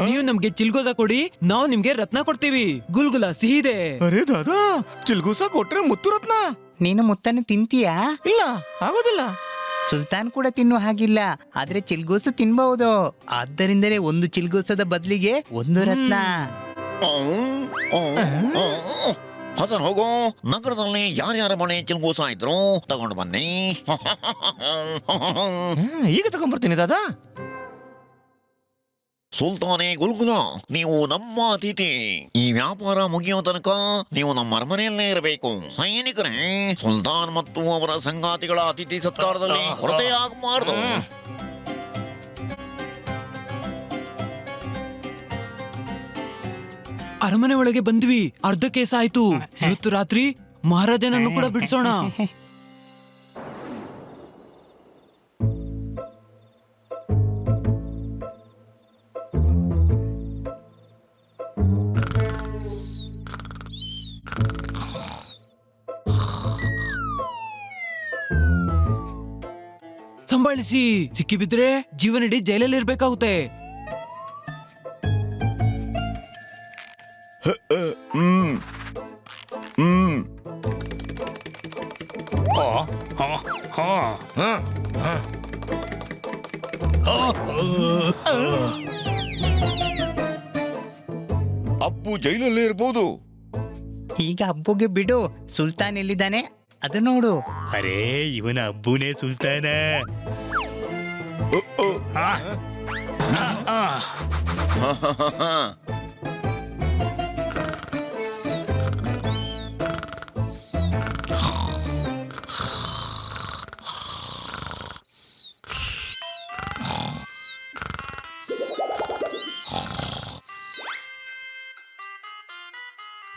ನೀವು ನಮ್ಗೆ ಚಿಲ್ಗೋದ ಕೊಡಿ, ನಾವು ನಿಮ್ಗೆ ರತ್ನ ಕೊಡ್ತೀವಿ. ಗುಲ್ಗುಲ ಸಿಹಿ ಇದೆ. ಅರೇ ದಾದಾ, ಚಿಲ್ಗೂಸ ಕೊಟ್ರೆ ಮುತ್ತು ರತ್ನ? ನೀನು ಮುತ್ತನ್ನು ತಿಂತೀಯಾ? ಇಲ್ಲ, ಆಗೋದಿಲ್ಲ. ಸುಲ್ತಾನ್ ಕೂಡ ತಿನ್ನುವ ಹಾಗಿಲ್ಲ, ಆದ್ರೆ ಚಿಲ್ಗೂಸು ತಿನ್ಬಹುದು. ಆದ್ದರಿಂದಲೇ ಒಂದು ಚಿಲ್ಗೂಸದ ಬದಲಿಗೆ ಒಂದು ರತ್ನ. ಹಸನ್, ಹೋಗೋ. ನಗರದಲ್ಲಿ ಯಾರ್ಯಾರ ಮನೆ ಚಿಲ್ಗೂಸ ಇದ್ರು ತಗೊಂಡು ಬನ್ನಿ. ಈಗ ತಗೊಂಡ್ಬರ್ತೀನಿ ದಾದಾ. ಸುಲ್ತಾನೆ ಗುಲ್ಗುಲ, ನೀವು ನಮ್ಮ ಅತಿಥಿ. ಈ ವ್ಯಾಪಾರ ಮುಗಿಯೋ ತನಕ ನೀವು ನಮ್ಮ ಅರಮನೆಯಲ್ಲೇ ಇರಬೇಕು. ಸೈನಿಕರೇ, ಸುಲ್ತಾನ್ ಮತ್ತು ಅವರ ಸಂಗಾತಿಗಳ ಅತಿಥಿ ಸತ್ಕಾರದಲ್ಲಿ ಕೊರತೆ ಆಗಬಾರದು. ಅರಮನೆ ಒಳಗೆ ಬಂದ್ವಿ, ಅರ್ಧ ಕೇಸ ಆಯ್ತು. ಇವತ್ತು ರಾತ್ರಿ ಮಹಾರಾಜನನ್ನು ಕೂಡ ಬಿಡಿಸೋಣ. ಸಂಭಾಳಿಸಿ, ಸಿಕ್ಕಿ ಬಿದ್ರೆ ಜೀವನಡಿ ಜೈಲಲ್ಲಿ ಇರ್ಬೇಕಾಗುತ್ತೆ. ಹ್ಮ್ ಹ್ಮ್ ಅಪ್ಪು ಜೈಲಲ್ಲೇ ಇರ್ಬೋದು. ಈಗ ಅಬ್ಬುಗೆ ಬಿಡು, ಸುಲ್ತಾನ್ ಎಲ್ಲಿದ್ದಾನೆ ಅದು ನೋಡು. ಅರೇ, ಇವನ ಅಬ್ಬುನೇ ಸುಲ್ತಾನ.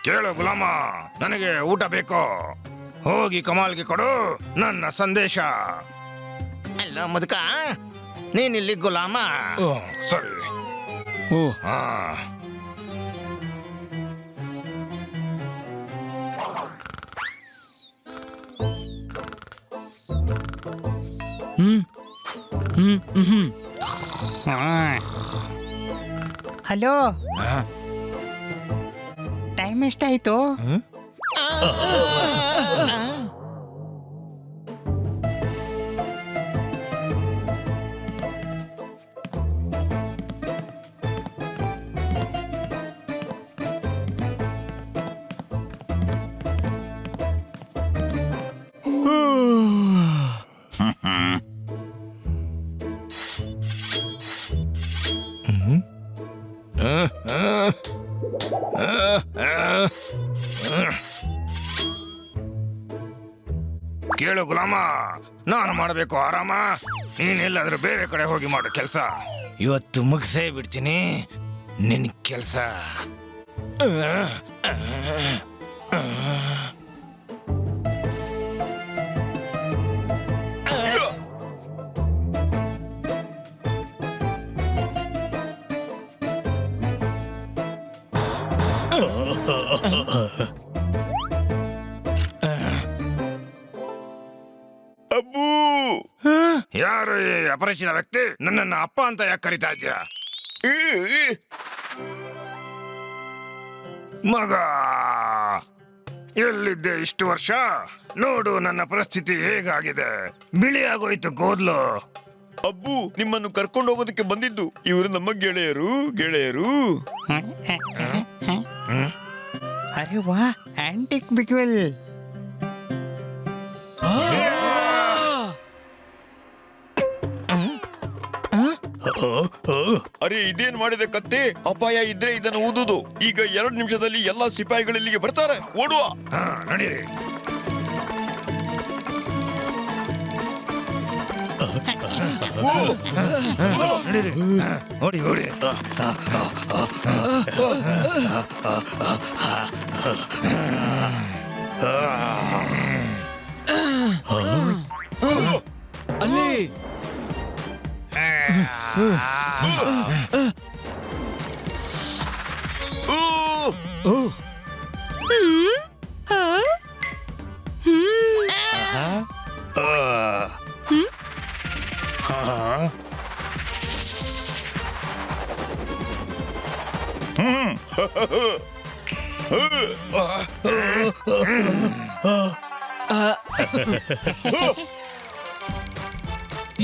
ಕೇಳು ಗುಲಾಮ, ನನಗೆ ಊಟ ಬೇಕು. ಹೋಗಿ ಕಮಾಲ್ಗೆ ಕೊಡು ನನ್ನ ಸಂದೇಶ. ಅಲ್ಲ ಮುದುಕ, ನೀನಿಲ್ಲಿ ಗುಲಾಮ? ಸರಿ. ಹಾ, ಹ್ಮ್ ಹ್ಮ್ ಹ್ಮ್ ಹಲೋ, ಟೈಮ್ ಎಷ್ಟಾಯ್ತು? ಕೇಳು ಗುಲಾಮ, ನಾನು ಮಾಡಬೇಕು ಆರಾಮ, ನೀನೆಲ್ಲಾದ್ರೂ ಬೇರೆ ಕಡೆ ಹೋಗಿ ಮಾಡೋ ಕೆಲಸ. ಇವತ್ತು ಮುಗಿಸೇ ಬಿಡ್ತೀನಿ ನಿನ್ ಕೆಲಸ. ಅಬ್ಬು, ಯಾರು ಈ ಅಪರಿಚಿತ ವ್ಯಕ್ತಿ? ನನ್ನನ್ನ ಅಪ್ಪ ಅಂತ ಯಾಕೆ ಕರಿತಾ ಇದ್ದೀರಾ? ಮಗ, ಎಲ್ಲಿದ್ದೆ ಇಷ್ಟು ವರ್ಷ? ನೋಡು ನನ್ನ ಪರಿಸ್ಥಿತಿ ಹೇಗಾಗಿದೆ, ಬಿಳಿ ಆಗೋಯ್ತು ಕೂದ್ಲು. ಅಬ್ಬು, ನಿಮ್ಮನ್ನು ಕರ್ಕೊಂಡು ಹೋಗೋದಕ್ಕೆ ಬಂದಿದ್ದು. ಇವರು ನಮ್ಮ ಗೆಳೆಯರು. ಅರೆ ವಾ, ಆಂಟಿಕ್ ಬಿಗ್ವೆಲ್. ಅರೆ, ಇದೇನ್ ಮಾಡಿದೆ ಕತ್ತೆ? ಅಪಾಯ ಇದ್ರೆ ಇದನ್ನು ಊದುದು. ಈಗ 2 ನಿಮಿಷದಲ್ಲಿ ಎಲ್ಲಾ ಸಿಪಾಯಿಗಳು ಇಲ್ಲಿಗೆ ಬರ್ತಾರೆ. ಓಡುವ. ನಡೀರಿ. ನಡೀರಿ, ಓಡಿ ಓಡಿ. ಅಲ್ಲಿ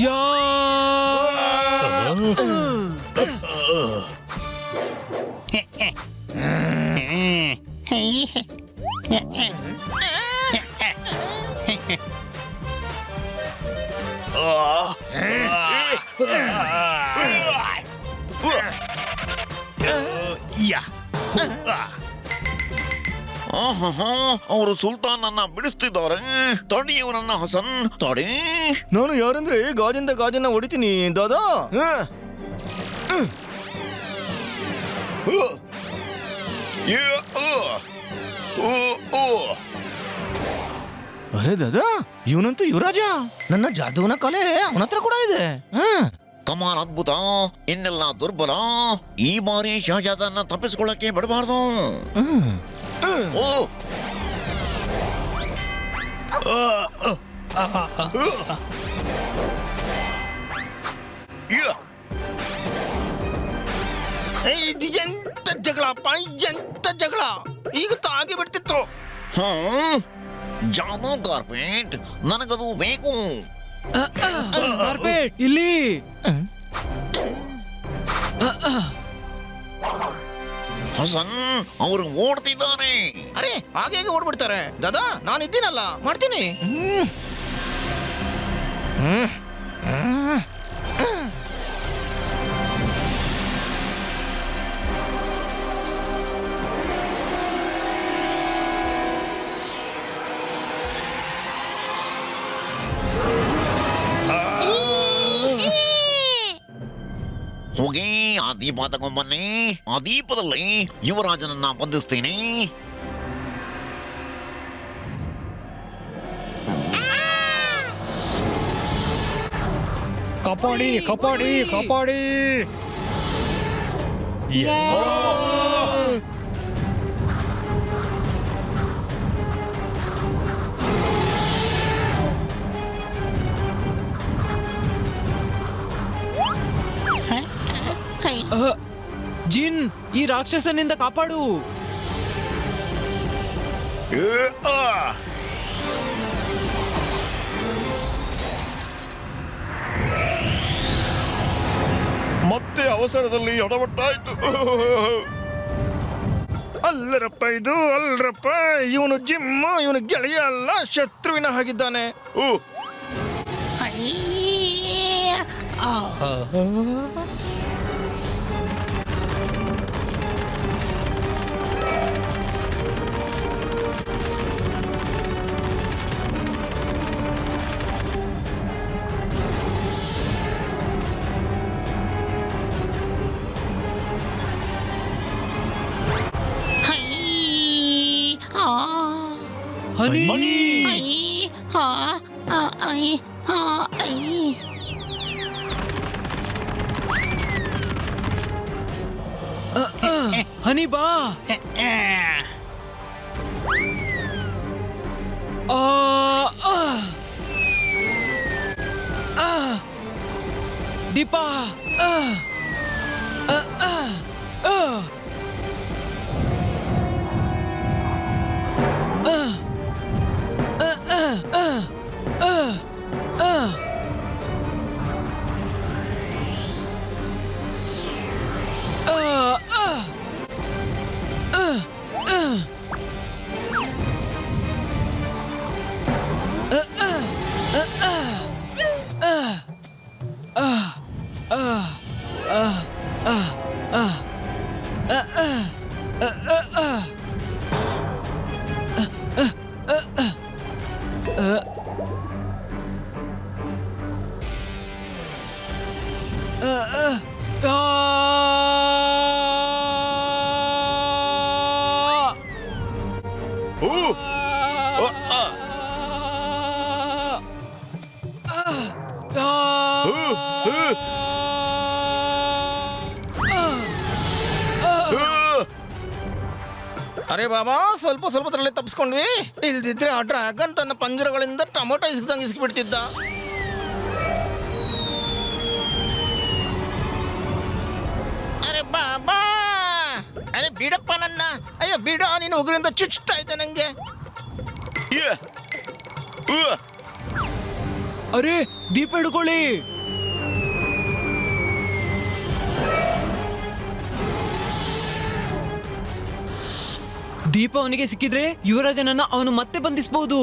ಯಾ ಅವರು ಸುಲ್ತಾನನ್ನ ಬಿಡಿಸ್ತಿದ್ದಾರೆ. ತಡಿ ಅವರನ್ನ ಹಸನ್, ತಡಿ. ನಾನು ಯಾರಂದ್ರೆ ಗಾಜಿಂದ ಗಾಜನ್ನ ಹೊಡಿತೀನಿ ದಾದಾ. ಅರೆ ದಾದಾ, ಇವನಂತೂ ಯುವರಾಜ. ನನ್ನ ಜಾದುವನ ಕಲೆ ಅವನ ಹತ್ರ ಕೂಡ ಇದೆ. ಕಮಾಲ್ ಅದ್ಭುತ, ಇನ್ನೆಲ್ಲ ದುರ್ಬಲ. ಈ ಬಾರಿ ಶಹಜಾದನ್ನ ತಪ್ಪಿಸ್ಕೊಳ್ಳಕ್ಕೆ ಬಿಡಬಾರ್ದು. ಓ, ಎಂತ ಜಗಳಪ್ಪ, ಎಂತ ಜಗಳ! ಈಗ ತಾಗಿ ಬಿಡ್ತಿತ್ತು. ಜಾನು ಕಾರ್ಪೆಟ್, ನನಗದು ಬೇಕು. ಕಾರ್ಪೆಟ್ ಇಲ್ಲಿ. ಹಸನ್, ಅವರು ಓಡ್ತಿದ್ದಾರೆ. ಅರೆ, ಹಾಗೆ ಓಡ್ಬಿಡ್ತಾರೆ ದಾದಾ. ನಾನು ಇದ್ದೀನಲ್ಲ, ಮಾಡ್ತೀನಿ. ಹೋಗಿ ಆ ದೀಪ ತಗೊಂಡ್ಬನ್ನಿ. ಆ ದೀಪದಲ್ಲಿ ಯುವರಾಜನನ್ನ ಬಂಧಿಸ್ತೀನಿ. ಕಾಪಾಡಿ ಕಾಪಾಡಿ ಕಾಪಾಡಿ. ಜಿನ್, ಈ ರಾಕ್ಷಸನಿಂದ ಕಾಪಾಡು. ಮತ್ತೆ ಅವಸರದಲ್ಲಿ ಎಡವಟ್ಟಾಯ್ತು. ಅಲ್ಲರಪ್ಪ ಇದು, ಅಲ್ರಪ್ಪ. ಇವನು ಜಿಮ್ಮ, ಇವನು ಗೆಳೆಯ ಅಲ್ಲ, ಶತ್ರುವಿನ ಹಾಗಿದ್ದಾನೆ. ಓ, ಹನಿ ಹನಿ ಬಾ ಆ, ಆ. ಆ. ದೀಪ ಆ. ಆ, ಆ. ಆ. ಆ. ಆ, ಆ, ಆ. ಆ. ಆ. ಅರೆ ಬಾಬಾ, ಸ್ವಲ್ಪ ಸ್ವಲ್ಪದ್ರಲ್ಲೇ ತಪ್ಪಿಸ್ಕೊಂಡ್ವಿ. ಇಲ್ದಿದ್ರೆ ಆ ಡ್ರ್ಯಾಗನ್ ತನ್ನ ಪಂಜರಗಳಿಂದ ಟೊಮೊಟೊ ಇಸ್ದಂಗೆ ಇಸ್ಬಿಡ್ತಿದ್ದ. ಅರೆ ಬಾಬಾ, ಅರೆ ಬಿಡಪ್ಪ ನನ್ನ. ಅಯ್ಯೋ ಬಿಡ, ನೀನು ಉಗುರಿಂದ ಚುಚ್ತಾ ಇದ್ದೆ ನಂಗೆ. ಅರೆ ದೀಪ ಹಿಡ್ಕೊಳ್ಳಿ. ದೀಪ ಅವನಿಗೆ ಸಿಕ್ಕಿದ್ರೆ ಯುವರಾಜನನ್ನ ಅವನು ಮತ್ತೆ ಬಂಧಿಸಬಹುದು.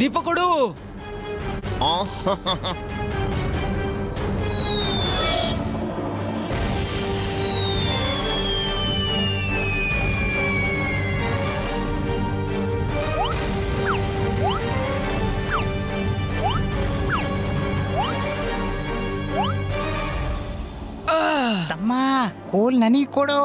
ದೀಪ ಕೊಡು. ತಮ್ಮ ಕೋಲ್ ನನಗ್ ಕೊಡು.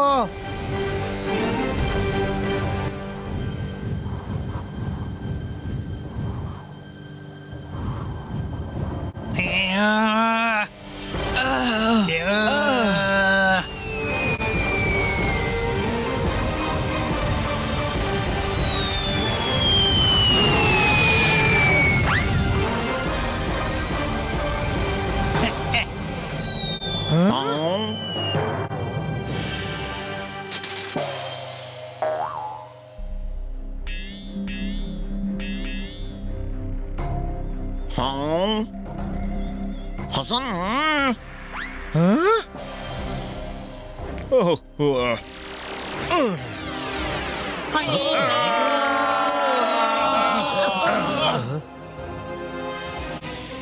ಹಸನ್,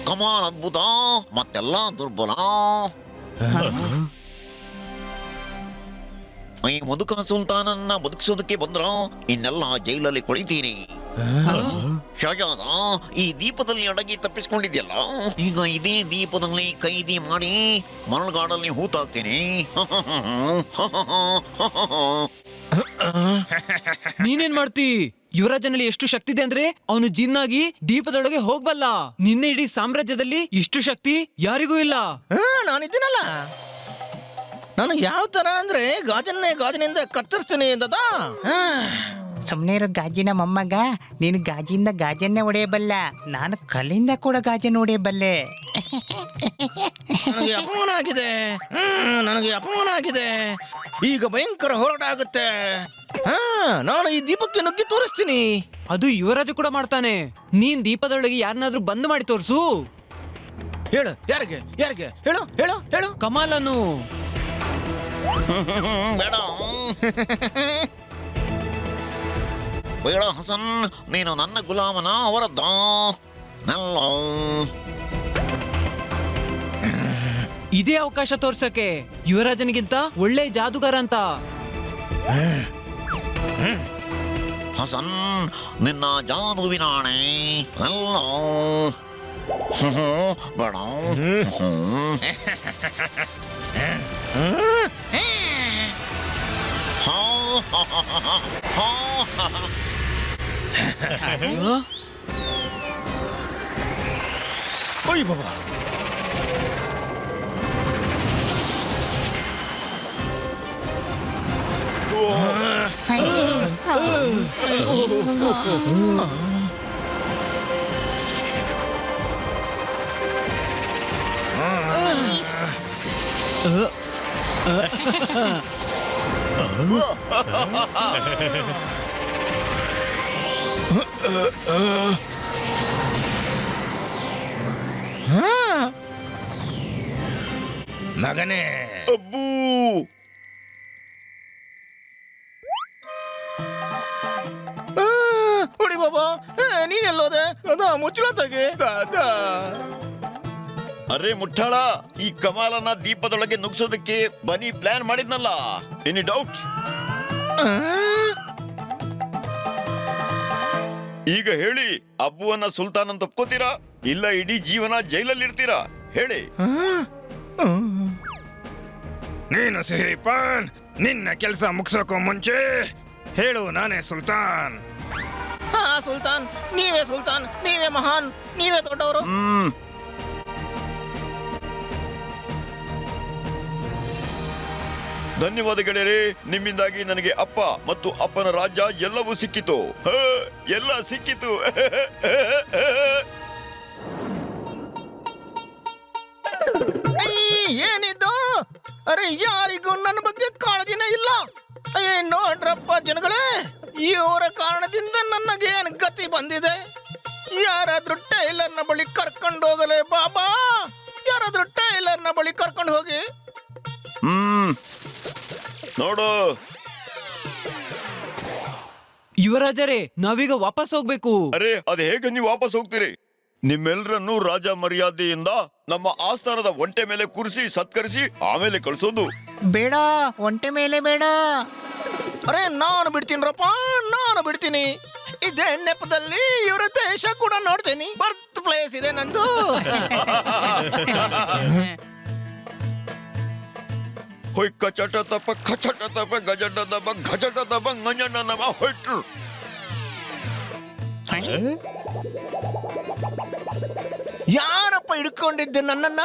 ಕಮಾಲ್ ಅದ್ಭುತ, ಮತ್ತೆಲ್ಲ ದುರ್ಬಲ. ಈ ಮುದುಕ ಸುಲ್ತಾನನ್ನ ಬದುಕಿಸೋದಕ್ಕೆ ಬಂದ್ರ ಇನ್ನೆಲ್ಲ ಜೈಲಲ್ಲಿ ಕೊಳಿತೀರಿ. ಶಹಜಾದ, ಈ ದೀಪದಲ್ಲಿ ಅಡಗಿ ತಪ್ಪಿಸ್ಕೊಂಡಿದ್ಯಲ್ಲ, ಈಗ ಇದೇ ದೀಪದಲ್ಲಿ ಕೈದಿ ಮಾಡಿ ಮರಳುಗಾಡಲ್ಲಿ ಹೂತಾಕ್ತೀನಿ. ನೀನೇನ್ ಮಾಡ್ತಿ? ಯುವರಾಜನಲ್ಲಿ ಎಷ್ಟು ಶಕ್ತಿ ಇದೆ ಅಂದ್ರೆ ಅವನು ಜಿನ್ನಾಗಿ ದೀಪದೊಳಗೆ ಹೋಗ್ಬಲ್ಲ. ನಿನ್ನೆ ಇಡೀ ಸಾಮ್ರಾಜ್ಯದಲ್ಲಿ ಇಷ್ಟು ಶಕ್ತಿ ಯಾರಿಗೂ ಇಲ್ಲ. ನಾನಿದ್ದೀನಲ್ಲ, ನಾನು ಯಾವ ತರ ಅಂದ್ರೆ ಗಾಜಿನಿಂದ ಕತ್ತರಿಸ್ತೀನಿ ಎಂದದ. ಸುಮ್ನೆ ಇರೋ ಗಾಜಿನ ಮೊಮ್ಮಗ, ನೀನು ಗಾಜಿಂದ ಗಾಜನ್ನೇ ಹೊಡೆಯಬಲ್ಲ, ನಾನು ಕಲ್ಲಿಂದ ಕೂಡ ಗಾಜನ್ನು ಹೊಡೆಯಬಲ್ಲೆ. ನನಗೆ ಅಪಮಾನ ಆಗಿದೆ, ನನಗೆ ಅಪಮಾನ ಆಗಿದೆ. ಈಗ ಭಯಂಕರ ಹೋರಾಟ ಆಗುತ್ತೆ. ನಾನು ಈ ದೀಪಕ್ಕೆ ನುಗ್ಗಿ ತೋರಿಸ್ತೀನಿ. ಅದು ಯುವರಾಜ ಕೂಡ ಮಾಡ್ತಾನೆ. ನೀನ್ ದೀಪದೊಳಗೆ ಯಾರನ್ನಾದ್ರೂ ಬಂದ್ ಮಾಡಿ ತೋರ್ಸು. ಹೇಳು, ಯಾರಿಗೆ ಯಾರಿಗೆ ಹೇಳು ಹೇಳು ಹೇಳು. ಕಮಾಲನು. ಬೇಡ ಬೇಡ ಹಸನ್, ನೀನು ನನ್ನ ಗುಲಾಮನ ಅವರದ್ದ. ನಲ್ಲೋ ಇದೇ ಅವಕಾಶ ತೋರ್ಸಕ್ಕೆ ಯುವರಾಜನಿಗಿಂತ ಒಳ್ಳೆ ಜಾದುಗಾರ ಅಂತ. ಹಸನ್ ನಿನ್ನ ಜಾದುವಿನಾಣೆ ಅಲ್ಲೋ ಬೇಡ ಹ? ಓಯ್ ಬಾಬಾ ಮಗನೇ, ಅಬ್ಬೂ ಹೊಡಿ ಬಾಬಾ ನೀನೆಲ್ಲೋದೆ ಅದ ಮುಚ್ಚಳ ತೆಗೆ ಅರೆ ಮುಟ್ಟಾಳ, ಈ ಕಮಾಲನ್ನ ದೀಪದೊಳಗೆ ನುಗ್ಸೋದಕ್ಕೆ ಬನ್ನಿ ಪ್ಲಾನ್ ಮಾಡಿದ್ನಲ್ಲ. Any doubt? ಈಗ ಹೇಳಿ, ಅಬ್ಬುವನ್ನ ಸುಲ್ತಾನ್ ಅಂತ ಒಪ್ಕೋತೀರಾ ಇಲ್ಲ ಇಡೀ ಜೀವನ ಜೈಲಲ್ಲಿ ಇರ್ತೀರಾ? ಹೇಳಿ. ನೀನು ಸಿಹಿಪಾನ್, ನಿನ್ನ ಕೆಲಸ ಮುಗಿಸೋಕೋ ಮುಂಚೆ ಹೇಳು, ನಾನೇ ಸುಲ್ತಾನ್. ಹಾ ಸುಲ್ತಾನ್, ನೀವೇ ಸುಲ್ತಾನ್, ನೀವೇ ಮಹಾನ್, ನೀವೇ ದೊಡ್ಡವರು. ಧನ್ಯವಾದ ಗೆಳೆಯರೇ, ನಿಮ್ಮಿಂದಾಗಿ ನನಗೆ ಅಪ್ಪ ಮತ್ತು ಅಪ್ಪನ ರಾಜ್ಯ ಎಲ್ಲವೂ ಸಿಕ್ಕಿತು. ಎಲ್ಲ ಸಿಕ್ಕಿತು. ಏನಿದ್ದು? ಅರೆ ಯಾರಿಗೂ ನನ್ನ ಬಗ್ಗೆ ಕಾಳಜಿನೇ ಇಲ್ಲ. ಅಯ್ಯೇ ನೋಡ್ರಪ್ಪ ಜನಗಳೇ, ಇವರ ಕಾರಣದಿಂದ ನನಗೇನು ಗತಿ ಬಂದಿದೆ. ಯಾರಾದ್ರೂ ಟೈಲರ್ನ ಬಳಿ ಕರ್ಕೊಂಡು ಹೋಗಲೇ ಬಾಬಾ, ಯಾರಾದ್ರೂ ಟೈಲರ್ನ ಬಳಿ ಕರ್ಕೊಂಡು ಹೋಗಿ. ನೋಡು, ಯುವರಾಜರೇ, ನಾವೀಗ ವಾಪಸ್ ಹೋಗ್ಬೇಕು. ಅರೆ ಅದ್ ಹೇಗೆ ನೀವು ವಾಪಸ್ ಹೋಗ್ತೀರಿ? ನಿಮ್ಮೆಲ್ಲರನ್ನು ರಾಜ ಮರ್ಯಾದೆಯಿಂದ ನಮ್ಮ ಆಸ್ಥಾನದ ಒಂಟೆ ಮೇಲೆ ಕೂರಿಸಿ ಸತ್ಕರಿಸಿ ಆಮೇಲೆ ಕಳಿಸೋದು. ಬೇಡ, ಒಂಟೆ ಮೇಲೆ ಬೇಡ. ಅರೆ ನಾನು ಬಿಡ್ತೀನಿರಪ್ಪ, ನಾನು ಬಿಡ್ತೀನಿ. ಇದೇ ನೆಪದಲ್ಲಿ ಇವರ ದೇಶ ಕೂಡ ನೋಡ್ತೀನಿ. ಬರ್ತ್ ಪ್ಲೇಸ್ ಇದೆ ನಂದು. ಹೊಯ್ ಕಚಟ ತಪ್ಪ ಖಚಟ ತಪ್ಪ ಗಜಟ ತಪ್ಪ ಘಚಟ ತಪ್ಪ ಗಂಜಣ್ಣ ನಮ್ಮ ಹೊಯ್ಟ್ರು. ಯಾರಪ್ಪ ಹಿಡ್ಕೊಂಡಿದ್ದೆ ನನ್ನನ್ನ?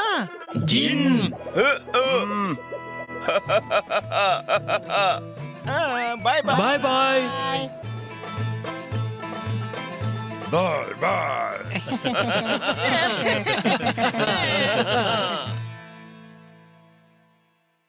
ಬಾಯ್ ಬಾಯ್ ಬಾಯ್ ಬಾಯ್. ಬಾಯ್ ಬಾಯ್.